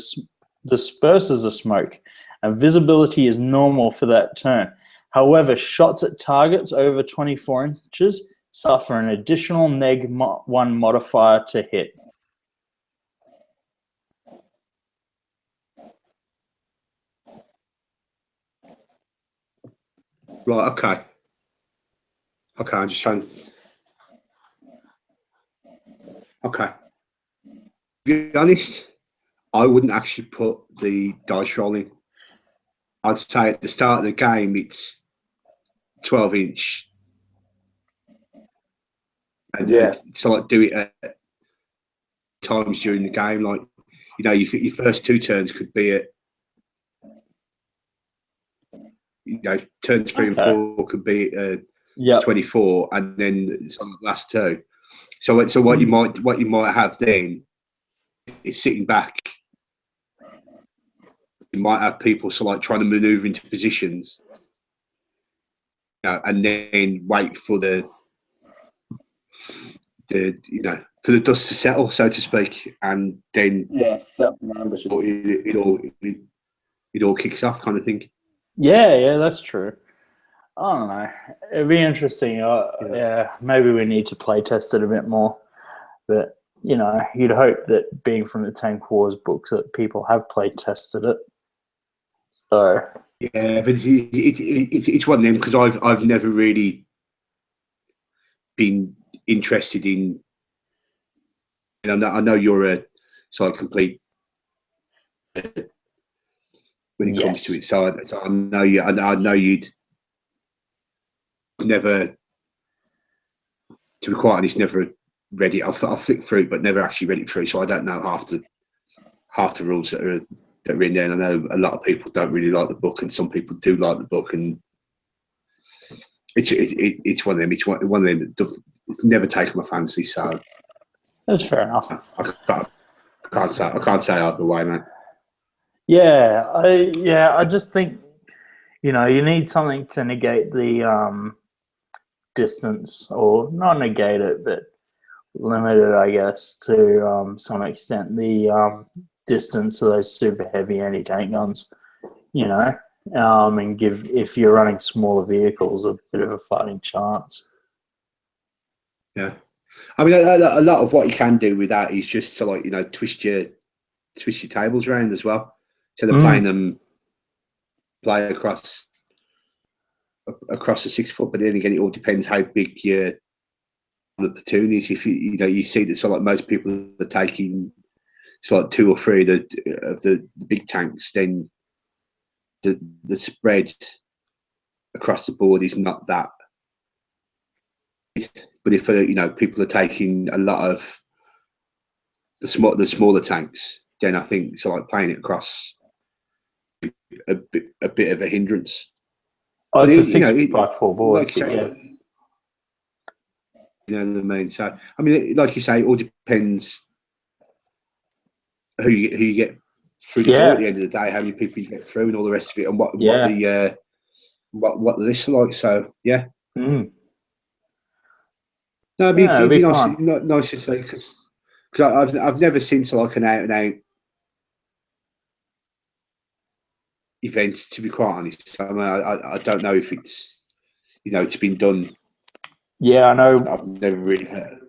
disperses the smoke, and visibility is normal for that turn. However, shots at targets over 24 inches suffer an additional -1 modifier to hit. Right, okay, I'm just trying. Okay. To be honest, I wouldn't actually put the dice roll in. I'd say at the start of the game, it's 12-inch. And so like do it at times during the game. Like, you know, your first 2 turns could be at, you know, turns 3 and 4 could be at 24, and then some of the last 2. So what you might have then is sitting back. You might have people like trying to maneuver into positions, you know, and then wait for the you know, for the dust to settle, so to speak, and then set up an ambush. It all kicks off, kind of thing. Yeah, that's true. I don't know. It'd be interesting. Maybe we need to play test it a bit more. But, you know, you'd hope that being from the Tank Wars books that people have play tested it. So yeah, but it's one of them because I've never really been interested in. And I know you're a complete when it comes to it. So I know you. I know you'd never, to be quite honest, never read it. I've flicked through it, but never actually read it through. So I don't know half the rules that are in there. And I know a lot of people don't really like the book, and some people do like the book. And it's one of them. It's one of them that it's never taken my fancy. So that's fair enough. I can't say either way, man. Yeah, I just think, you know, you need something to negate the distance, or not negate it, but limited, I guess, to some extent, the distance of those super heavy anti-tank guns, you know, and give, if you're running smaller vehicles, a bit of a fighting chance. Yeah. I mean, a lot of what you can do with that is just to, like, you know, twist your tables around as well. So they're playing them play across the 6 foot, but then again, it all depends how big your platoon is. If you see that, so like most people are taking like 2 or 3 of the big tanks, then the spread across the board is not that. But if people are taking a lot of the smaller tanks, then I think so, like, playing it across a bit of a hindrance. Oh, but it's a 6x4 board. Like you say, you know what I mean. So I mean, like you say, it all depends who you get through the door at the end of the day, how many people you get through, and all the rest of it, and what the lists are like. So yeah. No, it'd be nice to see, because I've never seen like an out and out event, to be quite honest. I mean, I don't know if it's it's been done. Yeah, I know. I've never really heard.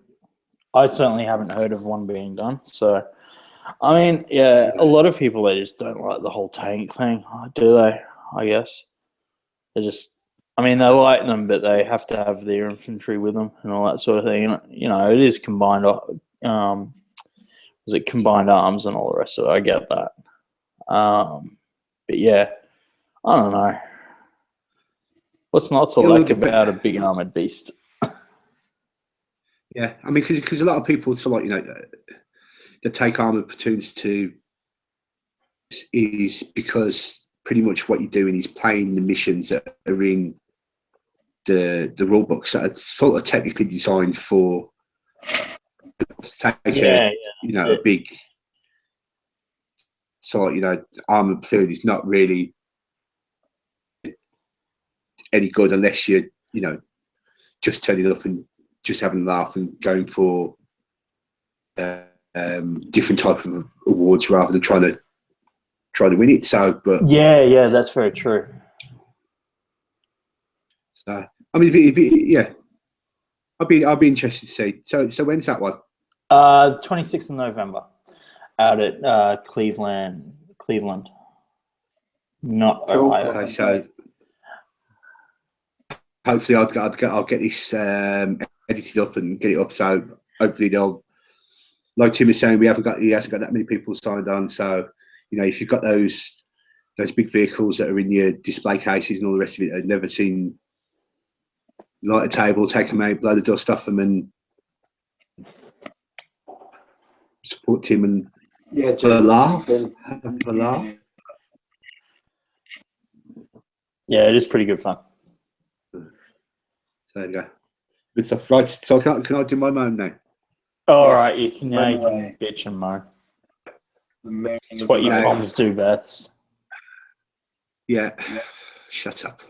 I certainly haven't heard of one being done. So, I mean, yeah, a lot of people, they just don't like the whole tank thing, do they? I guess they just. I mean, they like them, but they have to have their infantry with them and all that sort of thing. You know, it is combined. Was it combined arms and all the rest of it? I get that. But yeah, I don't know. What's not to like about a big armored beast? Yeah, I mean, because a lot of people, so like, they take armored platoons to is because pretty much what you're doing is playing the missions that are in the rule books that are sort of technically designed for to take a big, so armored platoon is not really any good unless you're just turning up and just having a laugh and going for different type of awards rather than trying to win it. So, but yeah, that's very true. So, I mean, yeah, I'll be interested to see. So when's that one? 26th of November, out at Cleveland. Not cool. Ohio. Okay, so hopefully I'll get this edited up and get it up. So hopefully they'll, like Tim is saying, he hasn't got that many people signed on. So if you've got those big vehicles that are in your display cases and all the rest of it, I've never seen light a table, take them out, blow the dust off them, and support Tim and have a laugh. Yeah, it is pretty good fun. So there you go. Good stuff. Right. So can I do my moan now? All right, you can bitch and moan. It's what you moms do best. Yeah. Shut up.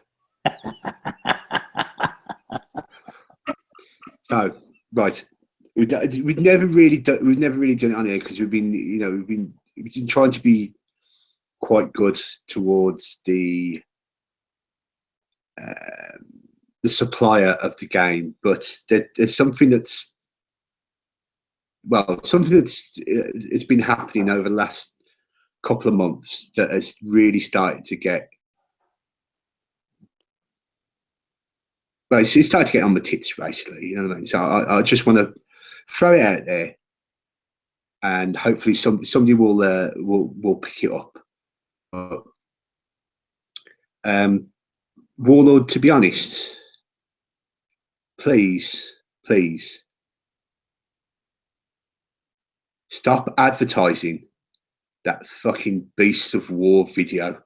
So right, we've never really done it on here because we've been trying to be quite good towards the supplier of the game, but there's something that's it's been happening over the last couple of months that has really started to get. Well, it's started to get on my tits, basically. You know what I mean? So I just want to throw it out there, and hopefully somebody will pick it up. Warlord, to be honest, please stop advertising that fucking Beasts of War video.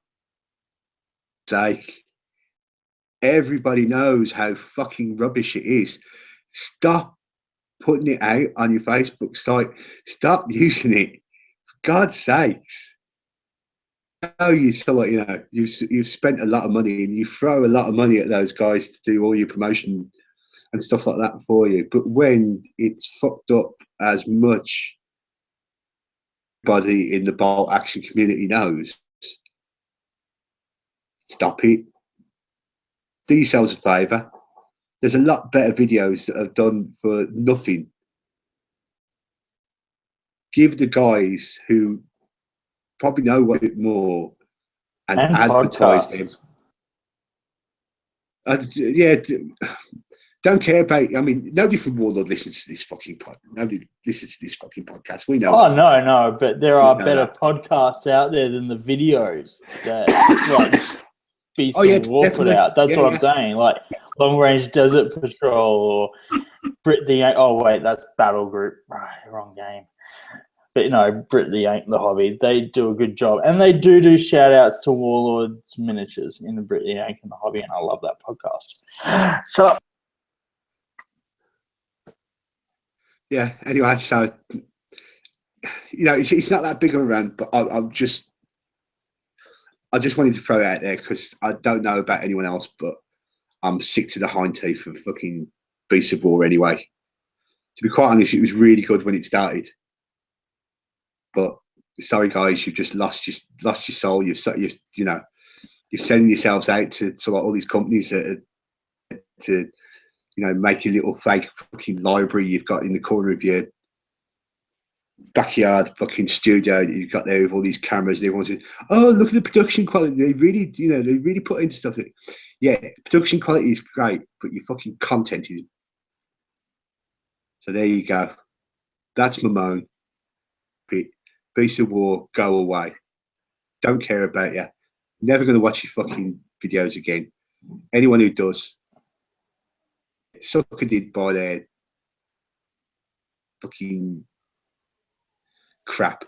Sake. Everybody knows how fucking rubbish it is. Stop putting it out on your Facebook site. Stop using it. For God's sakes. You've spent a lot of money and you throw a lot of money at those guys to do all your promotion and stuff like that for you. But when it's fucked up as much, everybody in the bolt action community knows, stop it. Do yourselves a favour. There's a lot better videos that have done for nothing. Give the guys who probably know a bit more and advertise podcasts. them. Yeah, don't care about. I mean, nobody from Warlord listens to this fucking pod. Nobody listens to this fucking podcast. We know. Oh no, but there are better podcasts out there than the videos that like Beast of War put out. That's what I'm saying. Like Long Range Desert Patrol or Brit the Oh wait, that's Battle Group. Right, wrong game. But Brit the Ain't the Hobby. They do a good job, and they do shout outs to Warlord's miniatures in the Brit the Ain't and the Hobby, and I love that podcast. Shut up. Yeah. Anyway, so it's not that big of a rant, but I just wanted to throw it out there because I don't know about anyone else, but I'm sick to the hind teeth of fucking Beast of War anyway. To be quite honest, it was really good when it started. But sorry, guys, you've just lost your soul. You're sending yourselves out to like all these companies to make a little fake fucking library you've got in the corner of your backyard fucking studio that you've got there with all these cameras, and everyone says, "Oh, look at the production quality. They really put into stuff." Yeah, production quality is great, but your fucking content is. So there you go. That's my moan. Beast of War, go away. Don't care about you. Never going to watch your fucking videos again. Anyone who does, suckered by their fucking crap.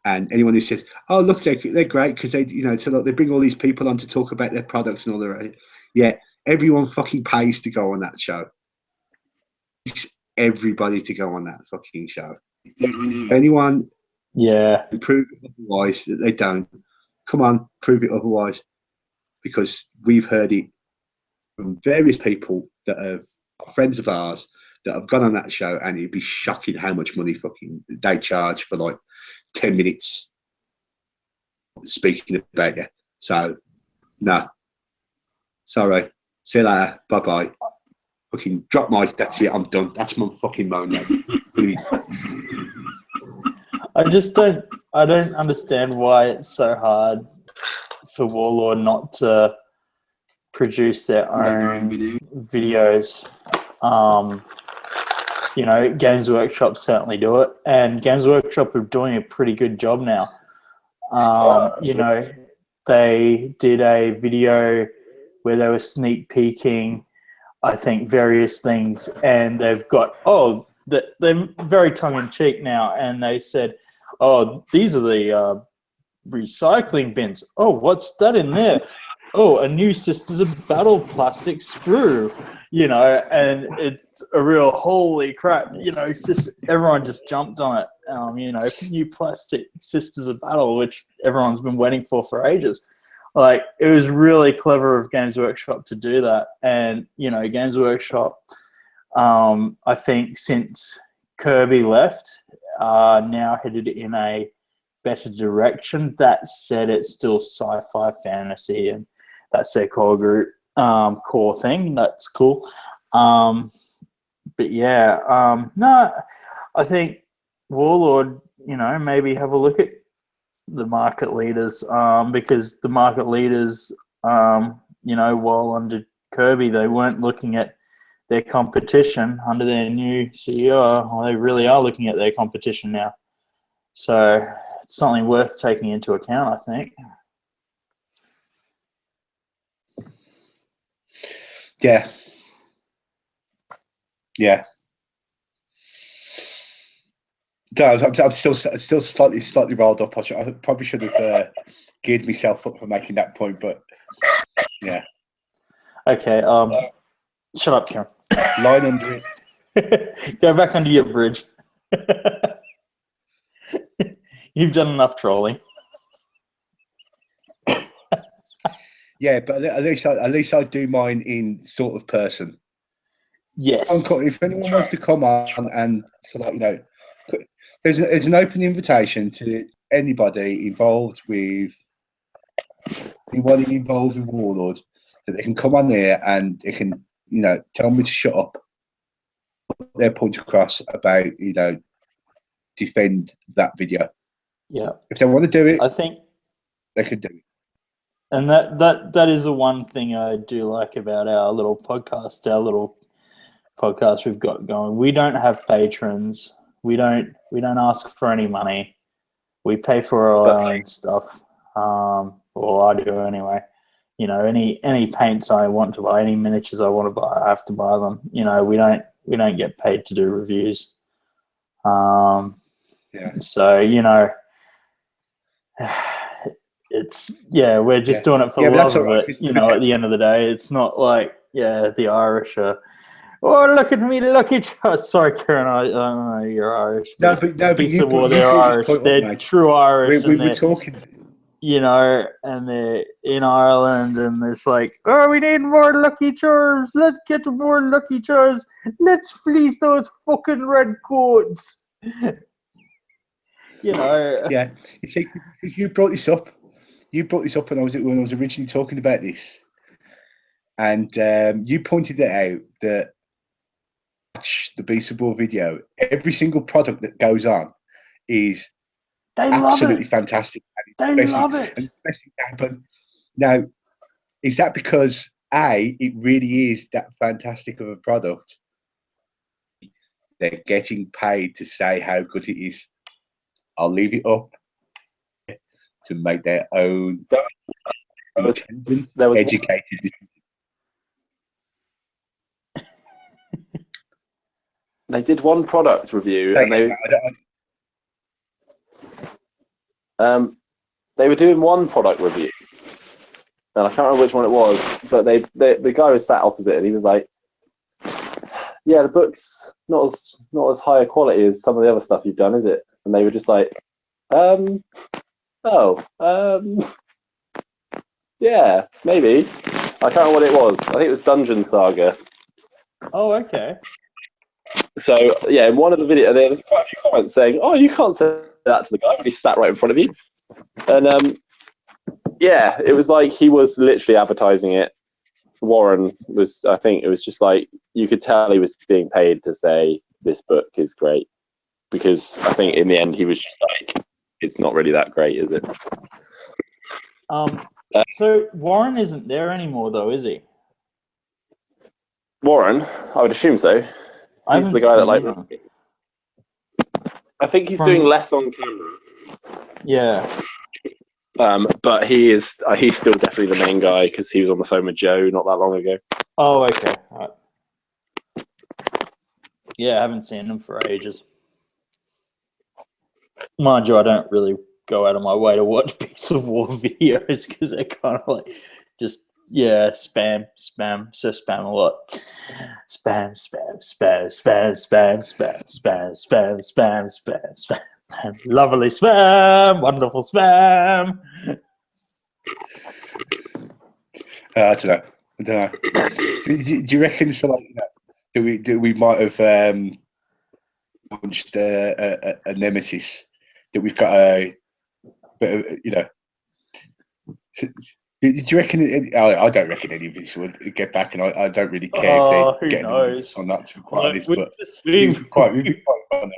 And anyone who says, "Oh, look, they're great because they, so look, they bring all these people on to talk about their products and all that." Yeah, everyone fucking pays to go on that show. It's everybody to go on that fucking show. Anyone, prove it otherwise that they don't. Come on, prove it otherwise, because we've heard it from various people that are friends of ours that have gone on that show, and it'd be shocking how much money fucking they charge for like 10 minutes speaking about you. So, no. Sorry. See you later. Bye-bye. Fucking drop mic. That's it. I'm done. That's my fucking moan now. I don't understand why it's so hard for Warlord not to produce their own videos. Games Workshop certainly do it, and Games Workshop are doing a pretty good job now. They did a video where they were sneak peeking, I think, various things, and they've got, they're very tongue-in-cheek now, and they said, "Oh, these are the recycling bins. Oh, what's that in there? Oh, a new Sisters of Battle plastic sprue," and it's a real holy crap, everyone just jumped on it. New plastic Sisters of Battle, which everyone's been waiting for ages. Like, it was really clever of Games Workshop to do that. And, Games Workshop, I think since Kirby left, now headed in a better direction. That said, it's still sci-fi fantasy, and that's their core thing. That's cool. But yeah, no, I think Warlord, maybe have a look at the market leaders, because the market leaders, while under Kirby, they weren't looking at their competition. Under their new CEO, well, they really are looking at their competition now. So it's something worth taking into account, I think. Yeah. Yeah. I'm still slightly rolled up. I probably should have geared myself up for making that point, but yeah. Okay. Shut up, Karen. Line under it. Go back under your bridge. You've done enough trolling. Yeah, but at least I do mine in sort of person. Yes. If anyone wants to come on and so like there's an open invitation to anybody involved with Warlord, that they can come on there and they can tell me to shut up, put their point across about defend that video. Yeah. If they want to do it, I think they can do it. And that is the one thing I do like about our little podcast we've got going. We don't have patrons. We don't ask for any money. We pay for all our own stuff. Or I do anyway. Any paints I want to buy, any miniatures I want to buy, I have to buy them. We don't get paid to do reviews. So we're just doing it for the love of it. At the end of the day, it's not like the Irish are. Oh, look at me, lucky charms. Sorry, Kieran, I don't know you're Irish. But they're Irish. They're true Irish. We're talking. And they're in Ireland, and it's like, oh, we need more Lucky Charms. Let's get more Lucky Charms. Let's fleece those fucking red coats. Yeah, you see, you brought this up. You brought this up when I was originally talking about this, and you pointed it out that the Beast of War video, every single product that goes on is absolutely fantastic. They love it. And happen. Now, is that because it really is that fantastic of a product? They're getting paid to say how good it is. I'll leave it up to make their own educated decision. They did one product review, and they were doing one product review, and I can't remember which one it was, but the guy was sat opposite, and he was like, "Yeah, the book's not as high a quality as some of the other stuff you've done, is it?" And they were just like, yeah, maybe. I can't remember what it was. I think it was Dungeon Saga. Oh, okay. So yeah, in one of the videos, there's quite a few comments saying, "Oh, you can't say that to the guy when he sat right in front of you." And it was like he was literally advertising it. Warren was, I think it was just like, you could tell he was being paid to say this book is great, because I think in the end he was just like, it's not really that great, is it? So Warren isn't there anymore, though, is he? Warren, I would assume so. He's the guy that I think he's doing less on camera. Yeah. But he's still definitely the main guy, because he was on the phone with Joe not that long ago. Oh, okay. All right. Yeah, I haven't seen him for ages. Mind you, I don't really go out of my way to watch Beast of War videos, because they're kind of like just spam. So spam a lot. Spam. Lovely spam, wonderful spam. I don't know. Do you reckon so? Like, we might have launched a nemesis, that we've got a bit of, Do you reckon? I don't reckon any of this would get back, and I don't really care if they get on that, to be quite honest. But we've quite fun.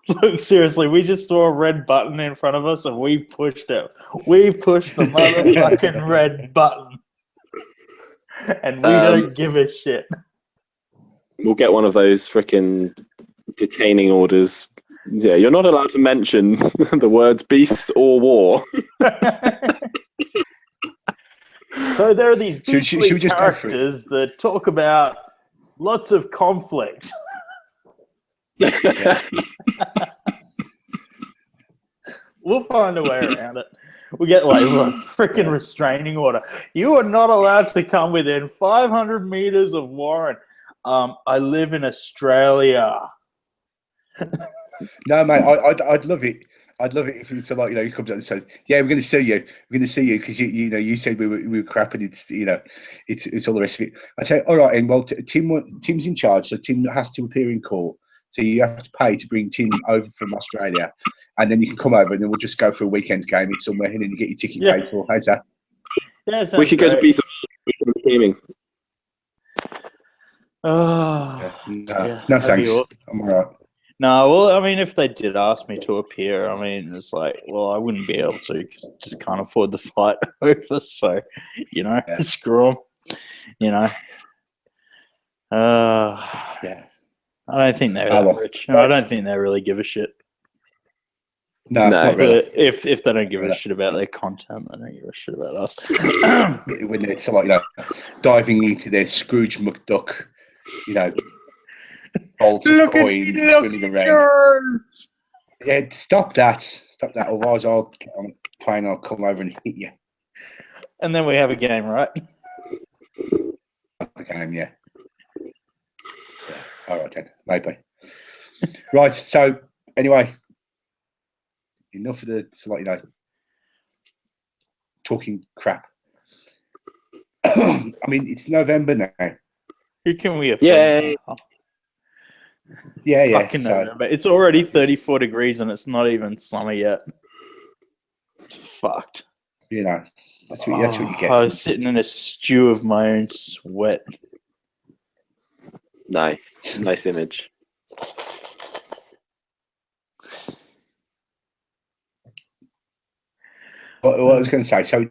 Look, seriously, we just saw a red button in front of us, and we pushed it. We pushed the motherfucking red button, and we don't give a shit. We'll get one of those freaking detaining orders. Yeah, you're not allowed to mention the words beast or war. So there are these beastly characters that talk about lots of conflict. We'll find a way around it. We get like a freaking restraining order. You are not allowed to come within 500 meters of Warren. I live in Australia. No, mate, I'd love it. I'd love it if it's like, you comes out and says, "Yeah, we're going to sue you. We're going to sue you because you said we were crap, and it's all the rest of it." I say, "All right, and well, Tim's in charge, so Tim has to appear in court. So you have to pay to bring Tim over from Australia, and then you can come over, and then we'll just go for a weekend game in somewhere, and then you get your ticket paid for." How's that? Yeah, We could go to Beat Gaming. Oh, No, that'd thanks. be awesome. I'm all right. No, well, I mean, if they did ask me to appear, I mean, it's like, well, I wouldn't be able to because I just can't afford the flight over. So, screw them. Yeah. I don't think they're that rich. I don't think they really give a shit. No, not really. If they don't give a shit about their content, they don't give a shit about us. When it's like, diving into their Scrooge McDuck, bolts of coins swimming around. Yeah, stop that. Otherwise, I'll get on a plane. I'll come over and hit you. And then we have a game, right? A game, yeah. All right then, maybe. Right. So anyway, enough of the talking crap. I mean, it's November now. Who can we offend? Yay. Yeah. Fucking November. It's already 34 degrees and it's not even summer yet. It's fucked. That's what you get. I was sitting in a stew of my own sweat. Nice image. What I was going to say, so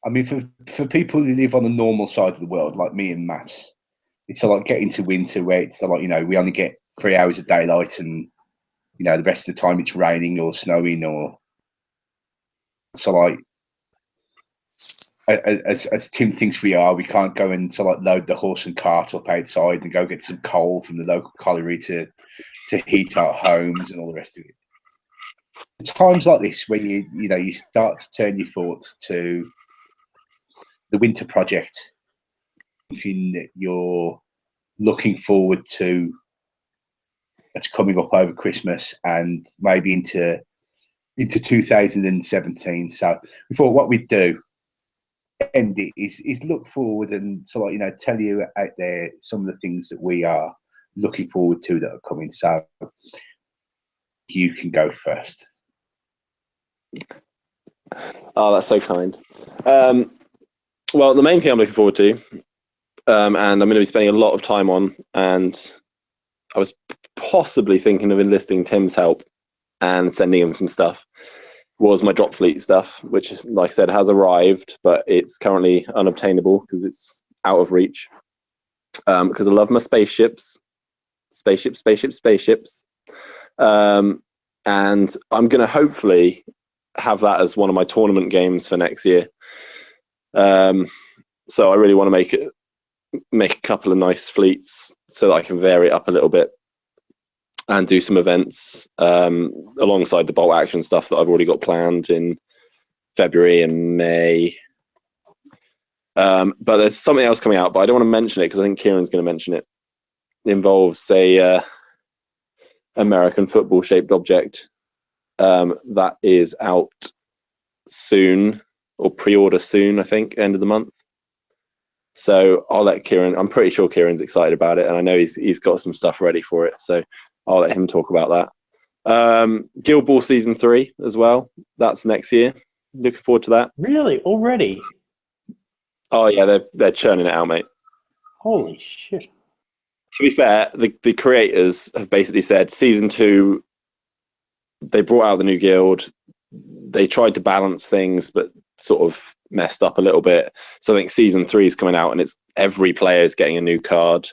I mean, for people who live on the normal side of the world, like me and Matt, it's like getting to winter where it's like we only get 3 hours of daylight, and the rest of the time it's raining or snowing, or so like as Tim thinks we can't go and load the horse and cart up outside and go get some coal from the local colliery to heat our homes and all the rest of it. It's times like this when you start to turn your thoughts to the winter project. You're looking forward to that's coming up over Christmas and maybe into 2017. So we thought what we'd do end it is look forward and tell you out there some of the things that we are looking forward to that are coming. So you can go first. Oh, that's so kind. Well, the main thing I'm looking forward to, and I'm going to be spending a lot of time on, and I was possibly thinking of enlisting Tim's help and sending him some stuff, was my drop fleet stuff, which, is, like I said, has arrived, but it's currently unobtainable because it's out of reach. Because I love my spaceships. And I'm going to hopefully have that as one of my tournament games for next year. So I really want to make a couple of nice fleets so that I can vary it up a little bit and do some events alongside the bolt action stuff that I've already got planned in February and May. But there's something else coming out, but I don't want to mention it because I think Kieran's going to mention it. It involves a American football shaped object that is out soon, or pre-order soon, I think, end of the month. So I'll let Kieran, I'm pretty sure Kieran's excited about it, and I know he's got some stuff ready for it, so I'll let him talk about that. Guild Ball Season 3 as well, that's next year. Looking forward to that. Really? Already? Oh yeah, they're churning it out, mate. Holy shit. To be fair, the creators have basically said Season 2, they brought out the new guild, they tried to balance things, but sort of messed up a little bit. So I think Season 3 is coming out, and it's every player is getting a new card.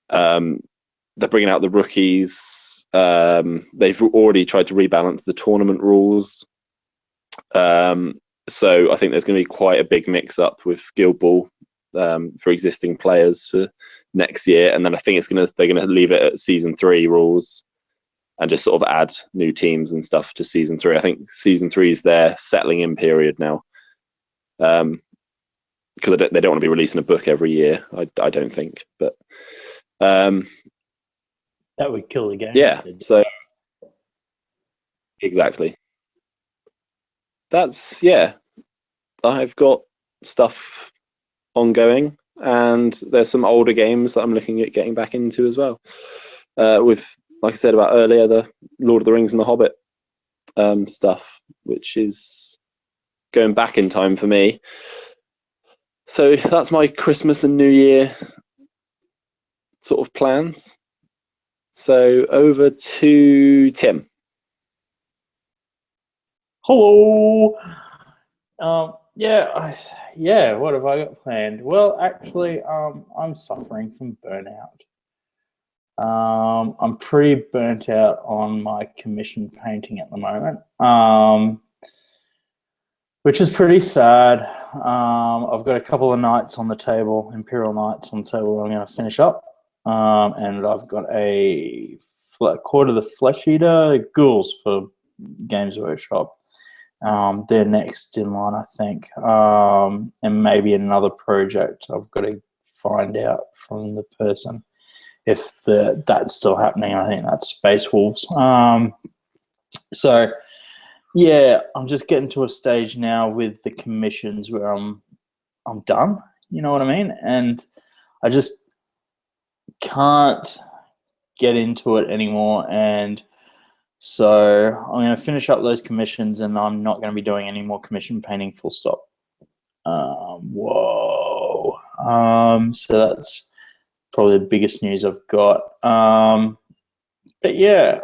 They're bringing out the rookies. They've already tried to rebalance the tournament rules. So I think there's going to be quite a big mix-up with Guild Ball for existing players for next year, and then I think they're going to leave it at Season 3 rules and just sort of add new teams and stuff to Season 3. I think Season 3 is their settling in period now, because they don't want to be releasing a book every year. I don't think, but that would kill the game. Yeah. So Exactly. That's I've got stuff ongoing, and there's some older games that I'm looking at getting back into as well. With, like I said about earlier, the Lord of the Rings and the Hobbit stuff, which is going back in time for me. So that's my Christmas and New Year sort of plans. So over to Tim. Hello. What have I got planned? Well, actually, I'm suffering from burnout. I'm pretty burnt out on my commission painting at the moment, which is pretty sad. I've got a couple of nights on the table, Imperial Nights on the table, I'm going to finish up. And I've got a Quarter of the Flesh Eater Ghouls for Games Workshop. They're next in line, I think. And maybe another project I've got to find out from the person if that's still happening. I think that's Space Wolves. So yeah, I'm just getting to a stage now with the commissions where I'm done. You know what I mean? And I just can't get into it anymore. And so I'm going to finish up those commissions, and I'm not going to be doing any more commission painting, full stop. Whoa. So that's probably the biggest news I've got. But yeah,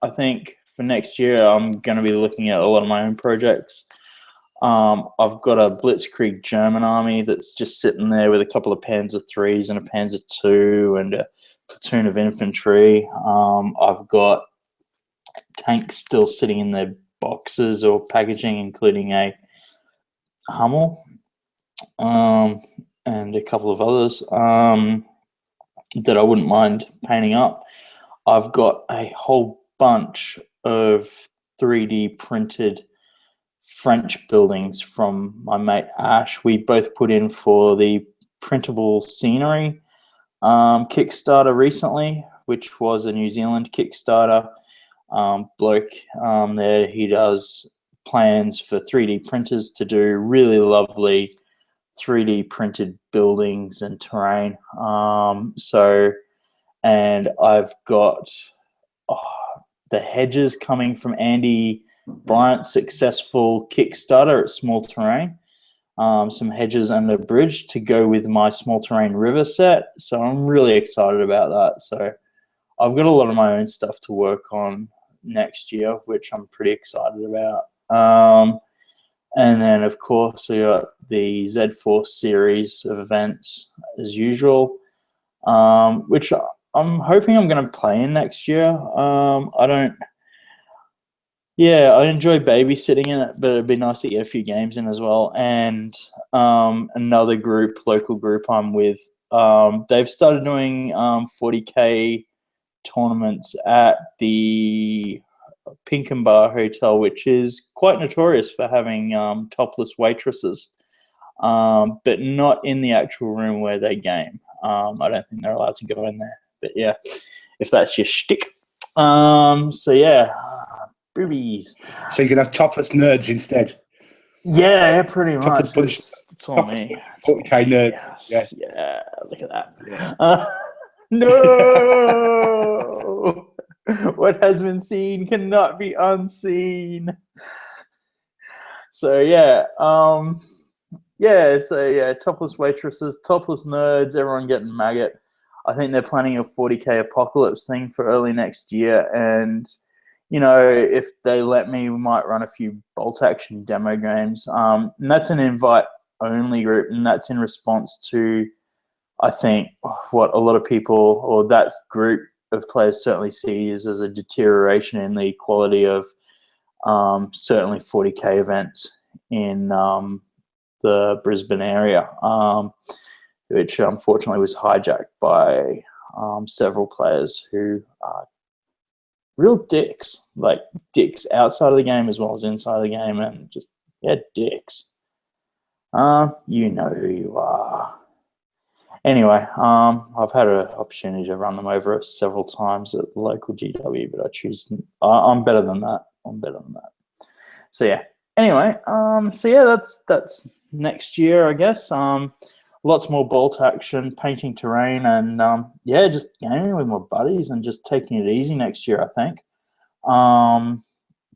I think for next year, I'm going to be looking at a lot of my own projects. I've got a Blitzkrieg German army that's just sitting there with a couple of Panzer IIIs and a Panzer II and a platoon of infantry. I've got tanks still sitting in their boxes or packaging, including a Hummel and a couple of others that I wouldn't mind painting up. I've got a whole bunch of 3D printed French buildings from my mate Ash. We both put in for the printable scenery Kickstarter recently, which was a New Zealand Kickstarter. Bloke there, he does plans for 3D printers to do really lovely 3D printed buildings and terrain. And I've got the hedges coming from Andy Bryant's successful Kickstarter at Small Terrain. Some hedges under a bridge to go with my Small Terrain river set. So I'm really excited about that. So I've got a lot of my own stuff to work on next year, which I'm pretty excited about. And then, of course, we got the Z-Force series of events as usual, which I'm hoping I'm going to play in next year. I enjoy babysitting in it, but it'd be nice to get a few games in as well. And another group, local group I'm with, they've started doing 40K tournaments at the Pink and Bar Hotel, which is quite notorious for having topless waitresses, but not in the actual room where they game. I don't think they're allowed to go in there. But yeah, if that's your shtick. So yeah, boobies. So you can have topless nerds instead. Yeah, pretty much. Bunch, it's all me. 40K nerds. Yes. Yeah, look at that. Yeah. No! What has been seen cannot be unseen. So topless waitresses, topless nerds, everyone getting maggot. I think they're planning a 40K apocalypse thing for early next year, and if they let me, we might run a few bolt action demo games. And that's an invite only group, and that's in response to, I think, what a lot of people or that group of players certainly sees as a deterioration in the quality of certainly 40K events in the Brisbane area, which unfortunately was hijacked by several players who are real dicks, like dicks outside of the game as well as inside of the game, and just, dicks. You know who you are. Anyway, I've had an opportunity to run them over several times at the local GW, but I'm better than that. I'm better than that. So yeah. Anyway, so yeah, that's next year, I guess. Lots more bolt action, painting terrain, and yeah, just gaming with my buddies and just taking it easy next year, I think.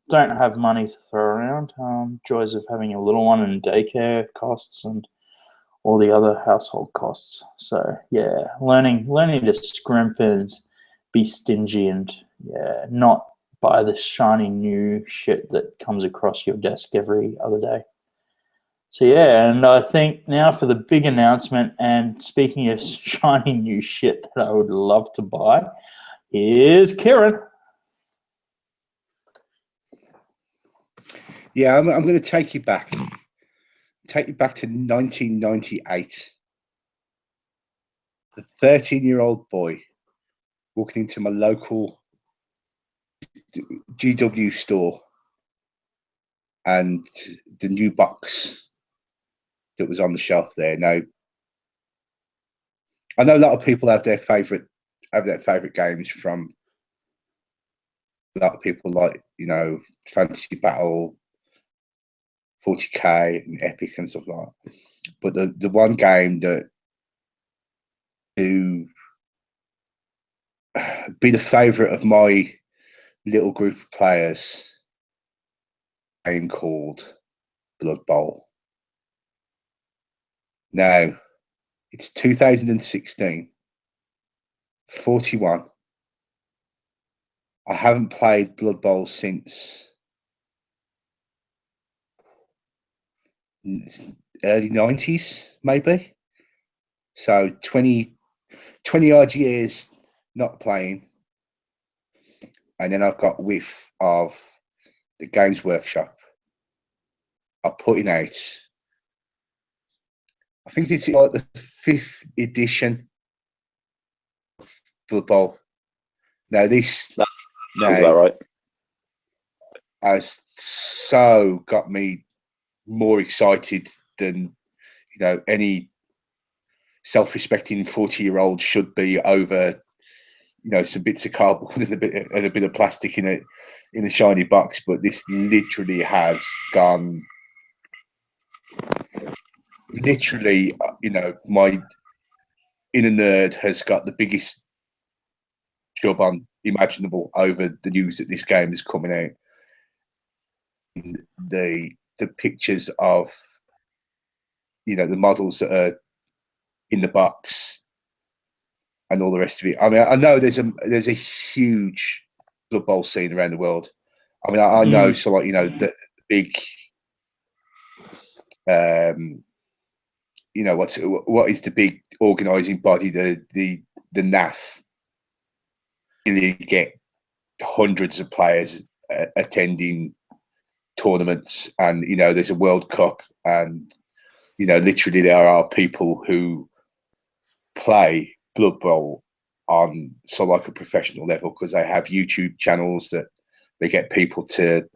Don't have money to throw around. Joys of having a little one and daycare costs and all the other household costs. So yeah, learning to scrimp and be stingy and yeah, not buy the shiny new shit that comes across your desk every other day. So yeah, and I think now for the big announcement, and speaking of shiny new shit that I would love to buy, is Kieran. Yeah, I'm going to take you back. Take you back to 1998. The 13-year-old boy walking into my local GW store, and the new box that was on the shelf there. Now, I know a lot of people have their favorite games from a lot of people, like, you know, Fantasy Battle, 40k, and Epic and stuff like that. But the one game that to be the favorite of my little group of players, a game called Blood Bowl. Now, it's 2016, 41. I haven't played Blood Bowl since early 90s, maybe. So 20 odd years not playing. And then I've got whiff of the Games Workshop are putting out, I think it's like the 5th edition of Blood Bowl. Now this Sounds about right. has so got me more excited than, you know, any self-respecting 40-year-old should be over, you know, some bits of cardboard and a bit of plastic in a shiny box. But this literally has gone, literally, you know, my inner nerd has got the biggest job on imaginable over the news that this game is coming out. The pictures of, you know, the models that are in the box and all the rest of it. I mean, I know there's a huge Blood Bowl scene around the world. I mean, I know, so like, you know, the big, you know, what is the big organising body, the NAF. You get hundreds of players attending tournaments, and, you know, there's a World Cup, and, you know, literally there are people who play Blood Bowl on so like a professional level, because they have YouTube channels that they get people to,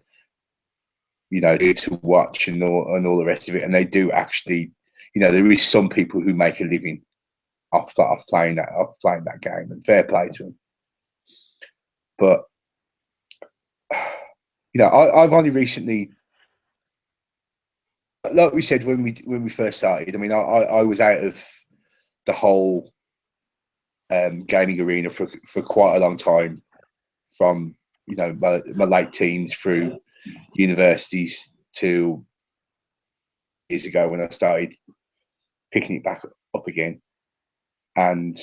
you know, to watch and all the rest of it. And they do actually, you know, there is some people who make a living off playing that game, and fair play to them. But, you know, I've only recently, like we said when we first started, I mean, I was out of the whole gaming arena for quite a long time, from, you know, my late teens through universities to years ago when I started picking it back up again. And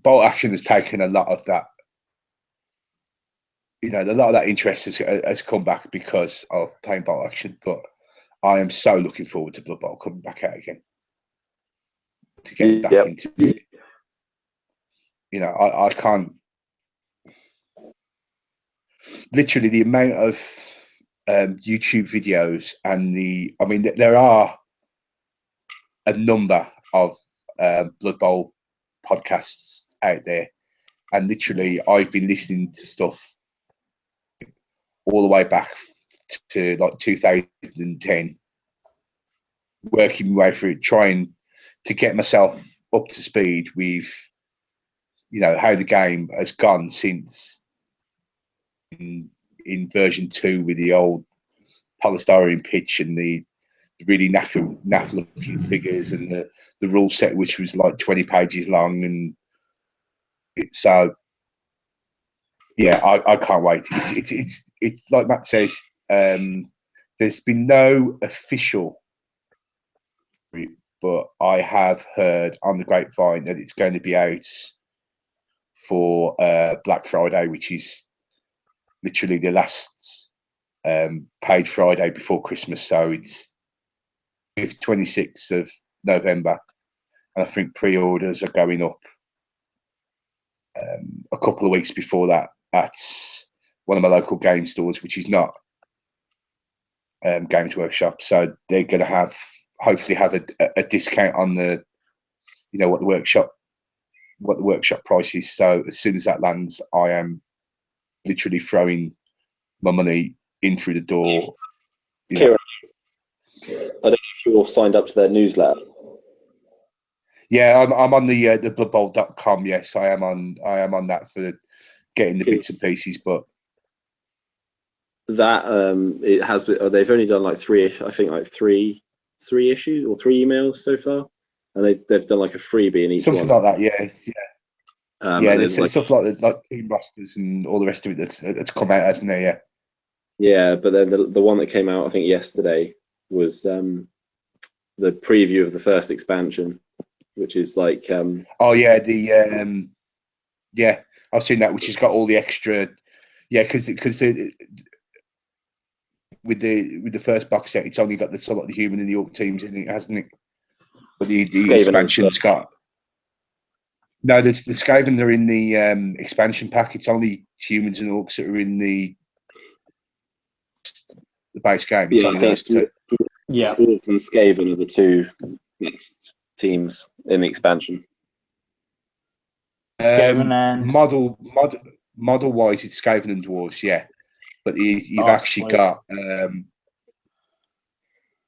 bolt action has taken a lot of that, you know, a lot of that interest has come back because of playing bolt action. But I am so looking forward to Blood Bowl coming back out again, to get back into it. You know, I can't, literally the amount of YouTube videos and I mean, there are a number of Blood Bowl podcasts out there, and literally I've been listening to stuff all the way back to like 2010, working my way through it, trying to get myself up to speed with, you know, how the game has gone since, you in version 2 with the old polystyrene pitch and the really naff looking figures and the rule set, which was like 20 pages long, and it's yeah, I can't wait. It's like Matt says. There's been no official, but I have heard on the grapevine that it's going to be out for Black Friday, which is literally the last paid Friday before Christmas. So it's the 26th of November, and I think pre-orders are going up a couple of weeks before that at one of my local game stores, which is not Games Workshop. So they're going to hopefully have a discount on the, what the workshop price is. So as soon as that lands, I am literally throwing my money in through the door. Kieran, I don't know if you're signed up to their newsletter. Yeah, I'm on the bloodbowl.com. Yes, I am on that for getting the bits and pieces. But that it has been, they've only done like three issues or 3 emails so far, and they've done like a freebie in each something one. like that. Yeah. There's like stuff like team rosters and all the rest of it that's come out, hasn't there? Yeah. Yeah, but then the one that came out, I think yesterday, was the preview of the first expansion, which is like oh yeah, yeah, I've seen that, which has got all the extra, because with the first box set, it's only got the human and the orc teams in it, hasn't it? But the expansion's got no, the Skaven are in the expansion pack. It's only humans and orcs that are in the base game. It's only those two. Yeah, Orcs and Skaven are the 2 next teams in the expansion. Skaven and model wise, it's Skaven and Dwarves, yeah. But you've actually got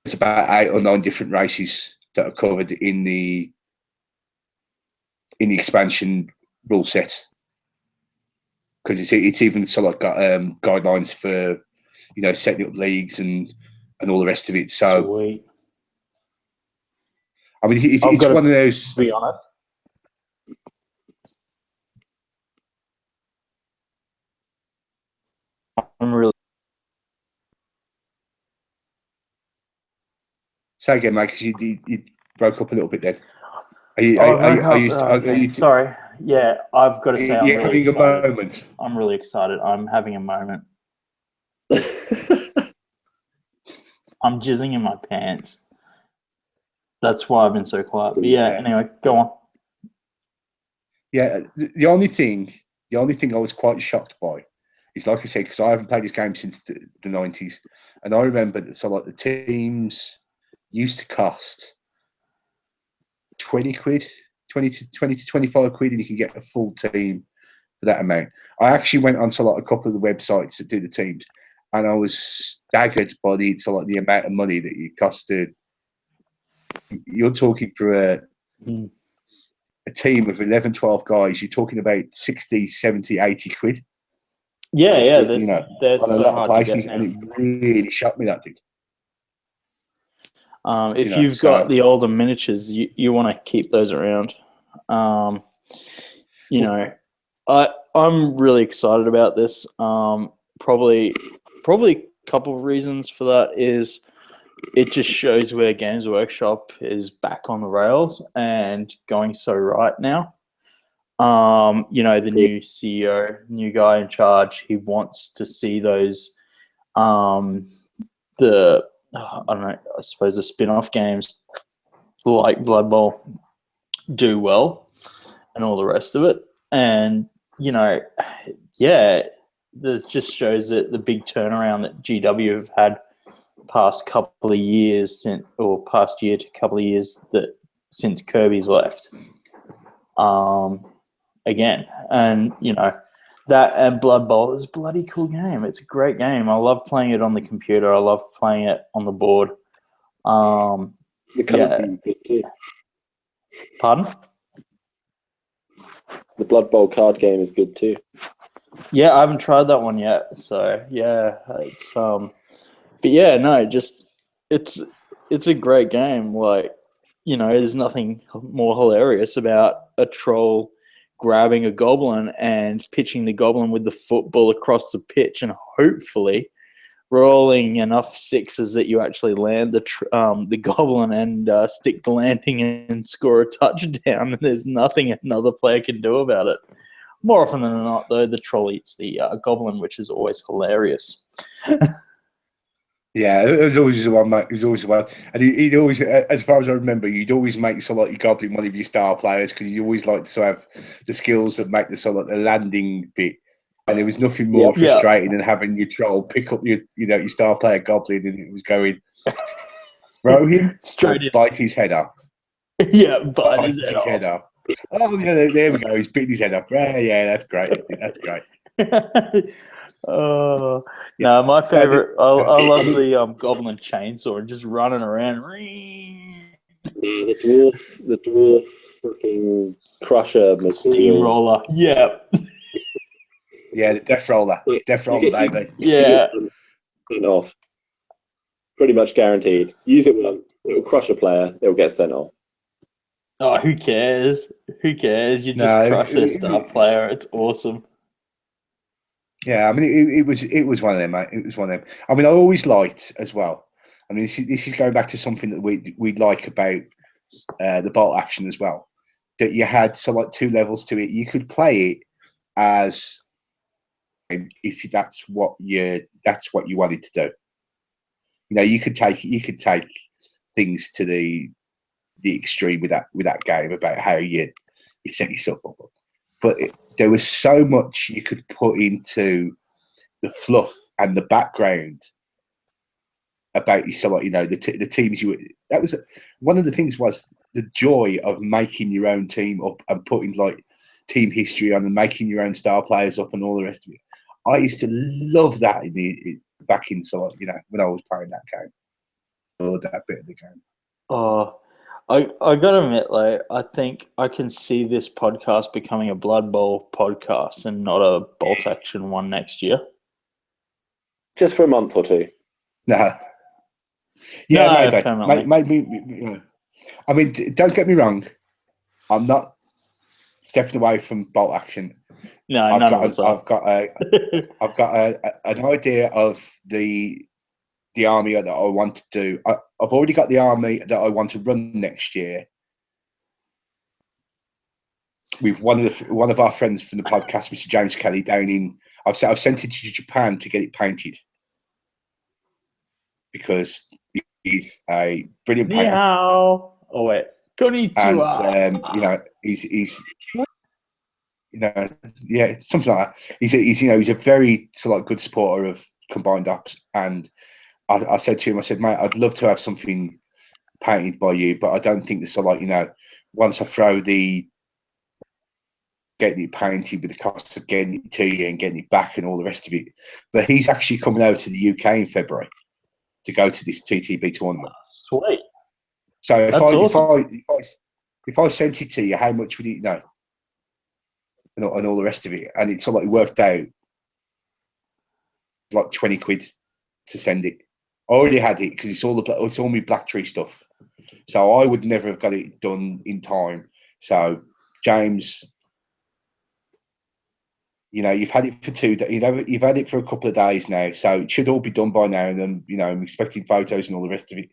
it's about 8 or 9 different races that are covered in the expansion rule set, because it's even sort of got guidelines for setting up leagues and all the rest of it. So sweet. I mean, it's one of those. To be honest, I'm really. Say again, mate, because you broke up a little bit then. Are you sorry. Yeah, I've got to say, I'm really having excited. a moment. I'm really excited. I'm having a moment. I'm jizzing in my pants. That's why I've been so quiet. But yeah, anyway, go on. Yeah, the only thing I was quite shocked by is, like I said, because I haven't played this game since the 90s, and I remember that the teams used to cost 20 quid, 20 to 25 quid, and you can get a full team for that amount. I actually went onto a couple of the websites that do the teams, and I was staggered by the amount of money that it costed. You're talking for a team of 11, 12 guys, you're talking about 60, 70, 80 quid. Yeah, that's on a so lot of hard places, to get now. and it really shocked me, that did. If you've got the older miniatures, you want to keep those around. I'm really excited about this. Probably a couple of reasons for that is it just shows where Games Workshop is back on the rails and going so right now. The new CEO, new guy in charge, he wants to see those I don't know, I suppose the spin-off games like Blood Bowl do well and all the rest of it. And, that just shows that the big turnaround that GW have had past couple of years past year to couple of years since Kirby's left. Again, and, that and Blood Bowl is a bloody cool game. It's a great game. I love playing it on the computer. I love playing it on the board. The colours are good too. Pardon? The Blood Bowl card game is good too. Yeah, I haven't tried that one yet. So yeah, it's but yeah, no, just it's it's a great game. Like, there's nothing more hilarious about a troll grabbing a goblin and pitching the goblin with the football across the pitch, and hopefully rolling enough sixes that you actually land the goblin and stick the landing and score a touchdown. And there's nothing another player can do about it. More often than not, though, the troll eats the goblin, which is always hilarious. Yeah, it was always the one, mate. It was always the one, and he'd always, as far as I remember, you'd always make sort of like your goblin one of your star players because you always like to have the skills that make the sort of like the landing bit. And there was nothing more Yep. frustrating than having your troll pick up your star player goblin, and it was going throw him or Straight in. bite his head off. Yeah, bite Bite his head off. off. Oh yeah, there we go. He's bitten his head off. Yeah, that's great. That's great. Oh Yeah. no, my favorite. I love mean, the goblin chainsaw and just running around. The dwarf freaking crusher machine. Steamroller. Yeah. yeah, the death roller, baby. Yeah. Sent off. Pretty much guaranteed. Use it once, it'll crush a player. It'll get sent off. Oh, who cares? Who cares? You just No, crush their star player. It's awesome. Yeah, I mean, it was one of them, mate. It was one of them. I mean, I always liked as well. I mean, this is going back to something that we like about the bolt action as well. That you had like two levels to it. You could play it as if that's what you wanted to do. You know, you could take things to the extreme with that game about how you set yourself up. But there was so much you could put into the fluff and the background about you. So, like, the teams that was one of the things was the joy of making your own team up and putting like team history on and making your own star players up and all the rest of it. I used to love that back in when I was playing that game or that bit of the game. Oh, I gotta admit, like, I think I can see this podcast becoming a Blood Bowl podcast and not a Bolt Action one next year. Just for a month or two. No. Yeah, No, maybe. permanently. Maybe. I mean, don't get me wrong. I'm not stepping away from Bolt Action. No, I've none of us are. I've got an idea of the army that I want to do. I've already got the army that I want to run next year. With one of our friends from the podcast, Mr. James Kelly, down in. I've sent it to Japan to get it painted because he's a brilliant painter. Meow. Oh wait, konnichiwa. And he's yeah, something like that. He's a very good supporter of combined ops, and I said to him, I said, mate, I'd love to have something painted by you, but I don't think this once I throw the getting it painted with the cost of getting it to you and getting it back and all the rest of it. But he's actually coming over to the UK in February to go to this TTB tournament. Sweet. So awesome. if I sent it to you, how much would it and all the rest of it? And it's it worked out like 20 quid to send it. I already had it because it's all my Black Tree stuff. So I would never have got it done in time. So James, you've had it for 2 days. You've had it for a couple of days now, so it should all be done by now. And then, I'm expecting photos and all the rest of it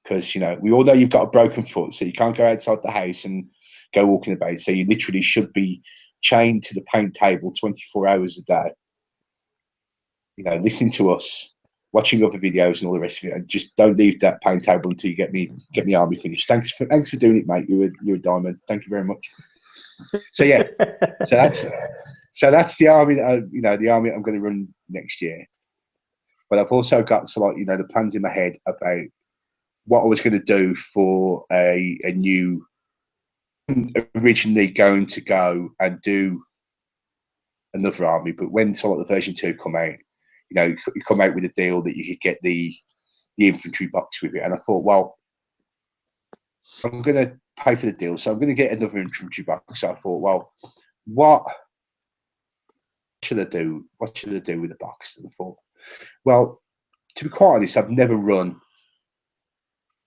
because we all know you've got a broken foot, so you can't go outside the house and go walking about. So you literally should be chained to the paint table 24 hours a day. Listening to us, watching other videos and all the rest of it, and just don't leave that paint table until you get me army finished. Thanks for doing it, mate. You're a diamond. Thank you very much. So yeah, so that's the army that the army I'm going to run next year. But I've also got the plans in my head about what I was going to do for a new. Originally going to go and do another army, but when the version 2 come out, you come out with a deal that you could get the infantry box with it, and I thought, well, I'm going to pay for the deal, so I'm going to get another infantry box. So I thought, well, what should I do? What should I do with the box? And I thought, well, to be quite honest, I've never run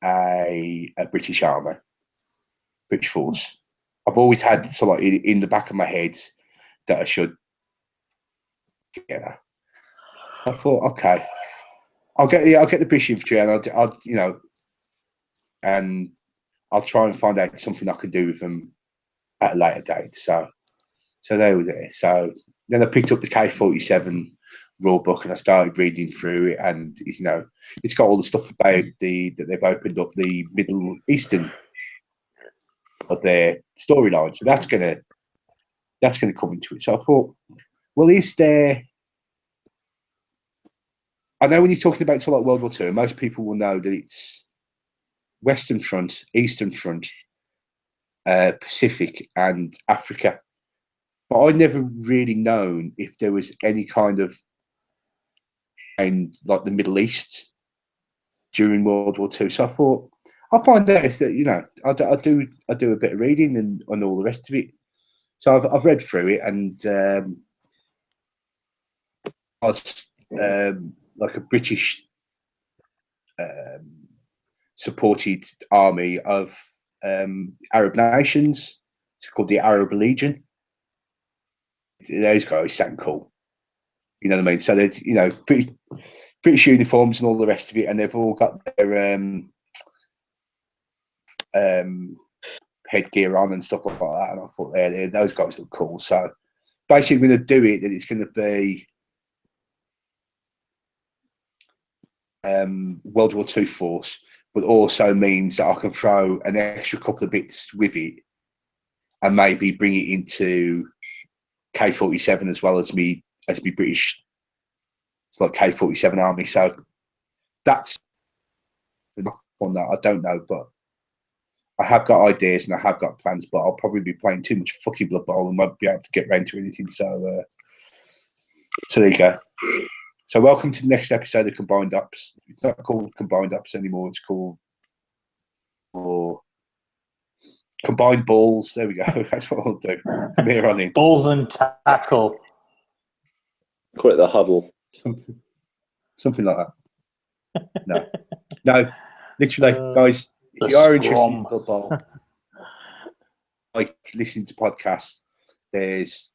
a British Army, British Force. I've always had sort of like in the back of my head that I should, you know. I thought, okay, I'll get the British Infantry, and I'll you know, and I'll try and find out something I can do with them at a later date. So there was it. So then I picked up the K-47 rule book and I started reading through it, and you know, it's got all the stuff about that they've opened up the Middle Eastern of their storyline. So that's gonna come into it. So I thought, well, is there? I know when you're talking about sort of like World War II, most people will know that it's Western Front, Eastern Front, Pacific, and Africa. But I'd never really known if there was any kind of in like the Middle East during World War II. So I thought I'll find out if that, you know, I do a bit of reading and all the rest of it. So I've read through it, and I was like a British supported army of Arab nations. It's called the Arab Legion. Those guys sound cool. You know what I mean? So they're, you know, British uniforms and all the rest of it, and they've all got their headgear on and stuff like that. And I thought, those guys look cool. So basically, going to do it, that it's going to be World War II force, but also means that I can throw an extra couple of bits with it and maybe bring it into K-47 as well as me British. It's like K-47 army. So that's enough on that. I don't know, but I have got ideas and I have got plans, but I'll probably be playing too much fucking Blood Bowl and won't be able to get round to anything. So there you go. So welcome to the next episode of Combined Ops. It's not called Combined Ops anymore. It's called Combined Balls. There we go. That's what I'll do from here on in. Balls and tackle. Call it the huddle. Something like that. No, literally, guys. If you are interested in Blood Bowl, like listening to podcasts, there's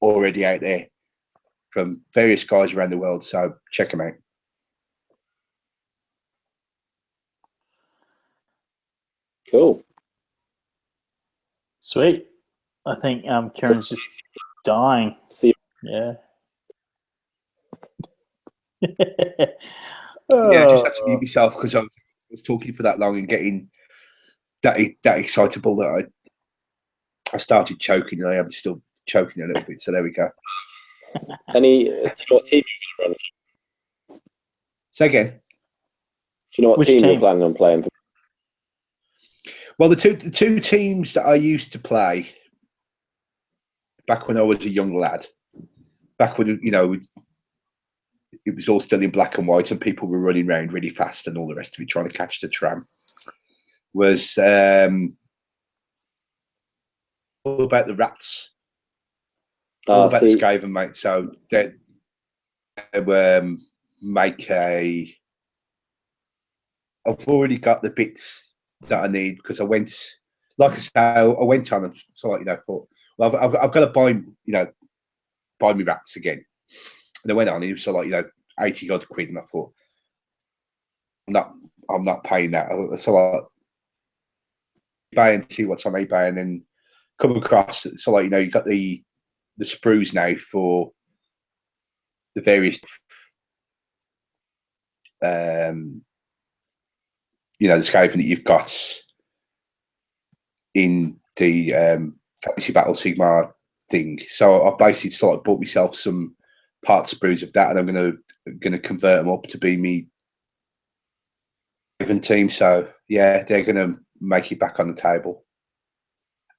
already out there from various guys around the world. So check them out. Cool. Sweet. I think Kieran's just dying. See you. Yeah. Yeah, I just had to mute myself because I was talking for that long and getting that excitable that I started choking, and I am still choking a little bit. So there we go. Do you know what team you're going to run? Say again. Do you know what team you're planning on playing? Well, the two teams that I used to play back when I was a young lad, back when, you know, it was all still in black and white and people were running around really fast and all the rest of it trying to catch the tram, was all about the rats. All about the Skaven, mate. So they make a. I've already got the bits that I need because I went, like I say, I went on and so like, you know, thought, well, I've got to buy me rats again. And I went on, and it was so like, you know, 80 odd quid, and I thought, I'm not paying that. So I buy and see what's on eBay, and then come across, so like, you know, you got the sprues now for the various you know, the Skaven that you've got in the Fantasy Battle Sigmar thing. So I basically sort of bought myself some part sprues of that, and I'm gonna convert them up to be me Skaven team. So yeah, they're gonna make it back on the table.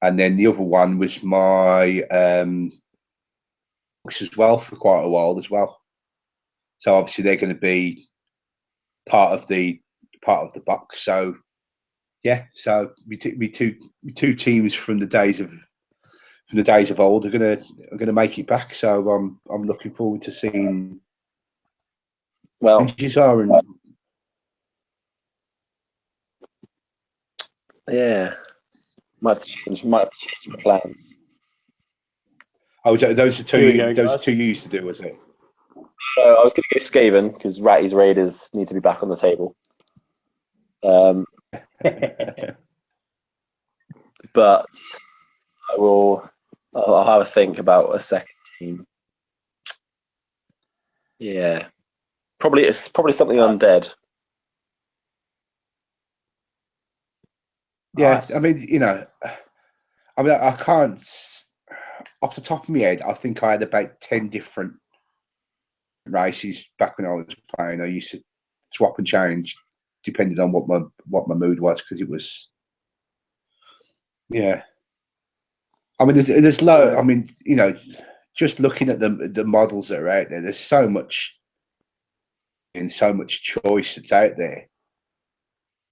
And then the other one was my books as well for quite a while as well. So obviously they're going to be part of the box. So yeah, so we two teams from the days of from the days of old are gonna make it back. So I'm looking forward to seeing. Well, changes are and yeah, might have to change my plans. oh, was that, those are two Here we you, go, those guys. two you used to do, was it? So I was going to go Skaven because Ratty's Raiders need to be back on the table. But I'll have a think about a second team. Yeah, it's probably something undead. Yeah, Nice. I mean, I can't off the top of my head. I think I had about 10 different races back when I was playing. I used to swap and change depending on what my mood was because it was. Yeah, I mean, there's low. I mean, just looking at the models that are out there, there's so much and so much choice that's out there.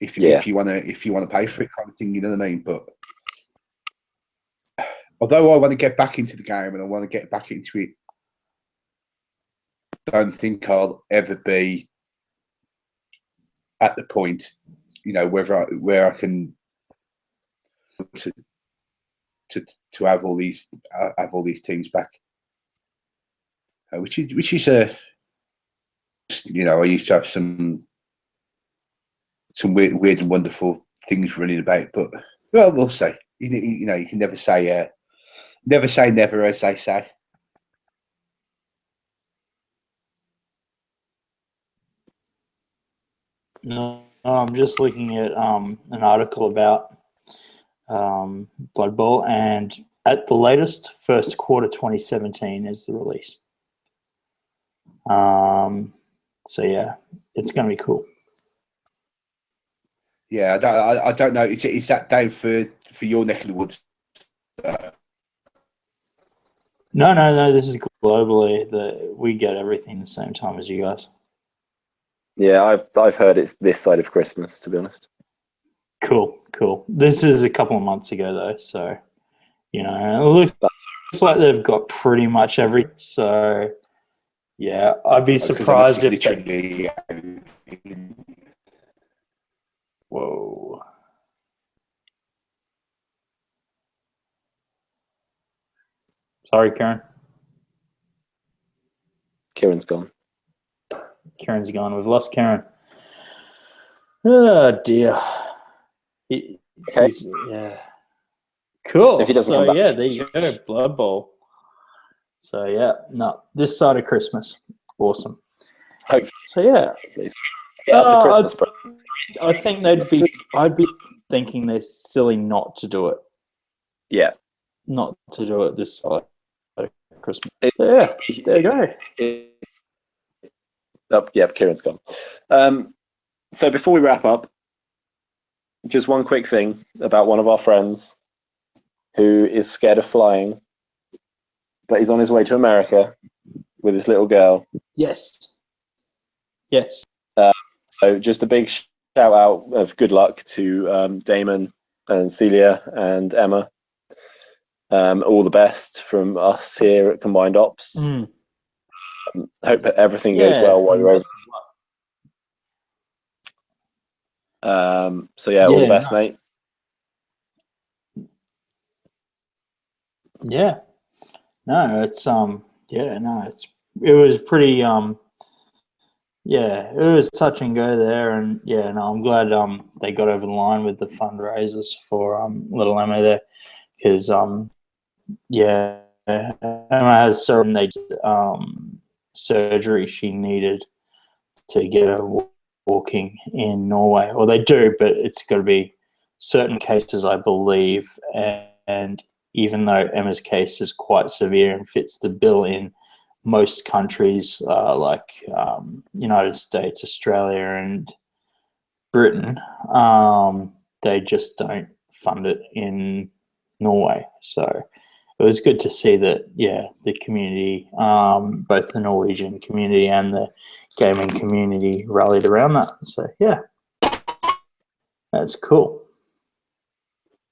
If you want to pay for it, kind of thing, you know what I mean. But although I want to get back into the game and I want to get back into it, I don't think I'll ever be at the point, where I can to have all these teams back, which is I used to have some weird and wonderful things running about, but well, we'll see. You can never say never, as they say. No, I'm just looking at an article about Blood Bowl, and at the latest, first quarter 2017 is the release. So yeah, it's going to be cool. Yeah, I don't know. Is that down for your neck of the woods? No. This is globally. We get everything the same time as you guys. Yeah, I've heard it's this side of Christmas, to be honest. Cool. This is a couple of months ago though, so it looks like they've got pretty much everything. So yeah, I'd be surprised if literally. Whoa. Sorry, Karen. Kieran's gone. Karen's gone. We've lost Karen. Oh dear. Okay. Yeah. Cool. If he doesn't So come back, yeah, there you go. Blood Bowl. So yeah, no, this side of Christmas, awesome. Hopefully. So yeah, Get us a Christmas present. I think I'd be thinking they're silly not to do it. Yeah. Not to do it this side of Christmas. It's, Yeah, there you go. Yeah, Kieran's gone. So before we wrap up, just one quick thing about one of our friends who is scared of flying, but he's on his way to America with his little girl. Yes. So just a big shout out of good luck to Damon and Celia and Emma. All the best from us here at Combined Ops. Hope everything goes well while you're over. So yeah, all the best, mate. Yeah. No, it was pretty it was touch and go there, and yeah, no, I'm glad they got over the line with the fundraisers for little Emma there, because Emma has surgery she needed to get her walking in Norway, or they do, but it's got to be certain cases, I believe, and even though Emma's case is quite severe and fits the bill in most countries like United States, Australia, and Britain, they just don't fund it in Norway. So it was good to see that, the community, both the Norwegian community and the gaming community, rallied around that. So yeah, that's cool.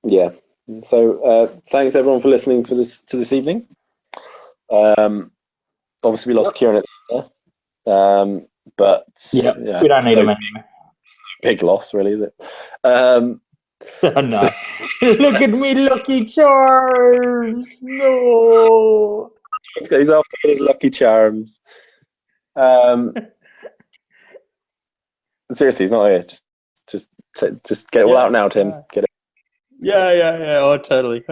Yeah, So thanks everyone for listening to this evening. Obviously we lost Kieran at the end, but yeah, we don't need him anymore. big loss, really, is it? Oh, no. Look at me, Lucky Charms. No. He's after his Lucky Charms. Seriously, he's not here. Just get it all out now, Tim. Get it. Yeah. Oh, totally.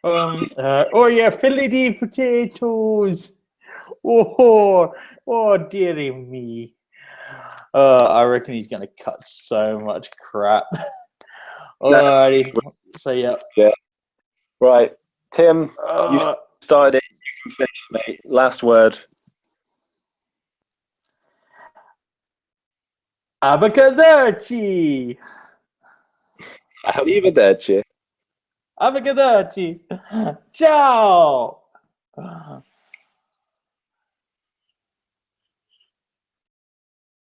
Oh yeah, Philly potatoes. Oh, dearie me. I reckon he's gonna cut so much crap. Alrighty. So yeah. Right, Tim, you started it. You can finish it, mate. Last word. Avocado. Arrivederci. Avocado. Ciao.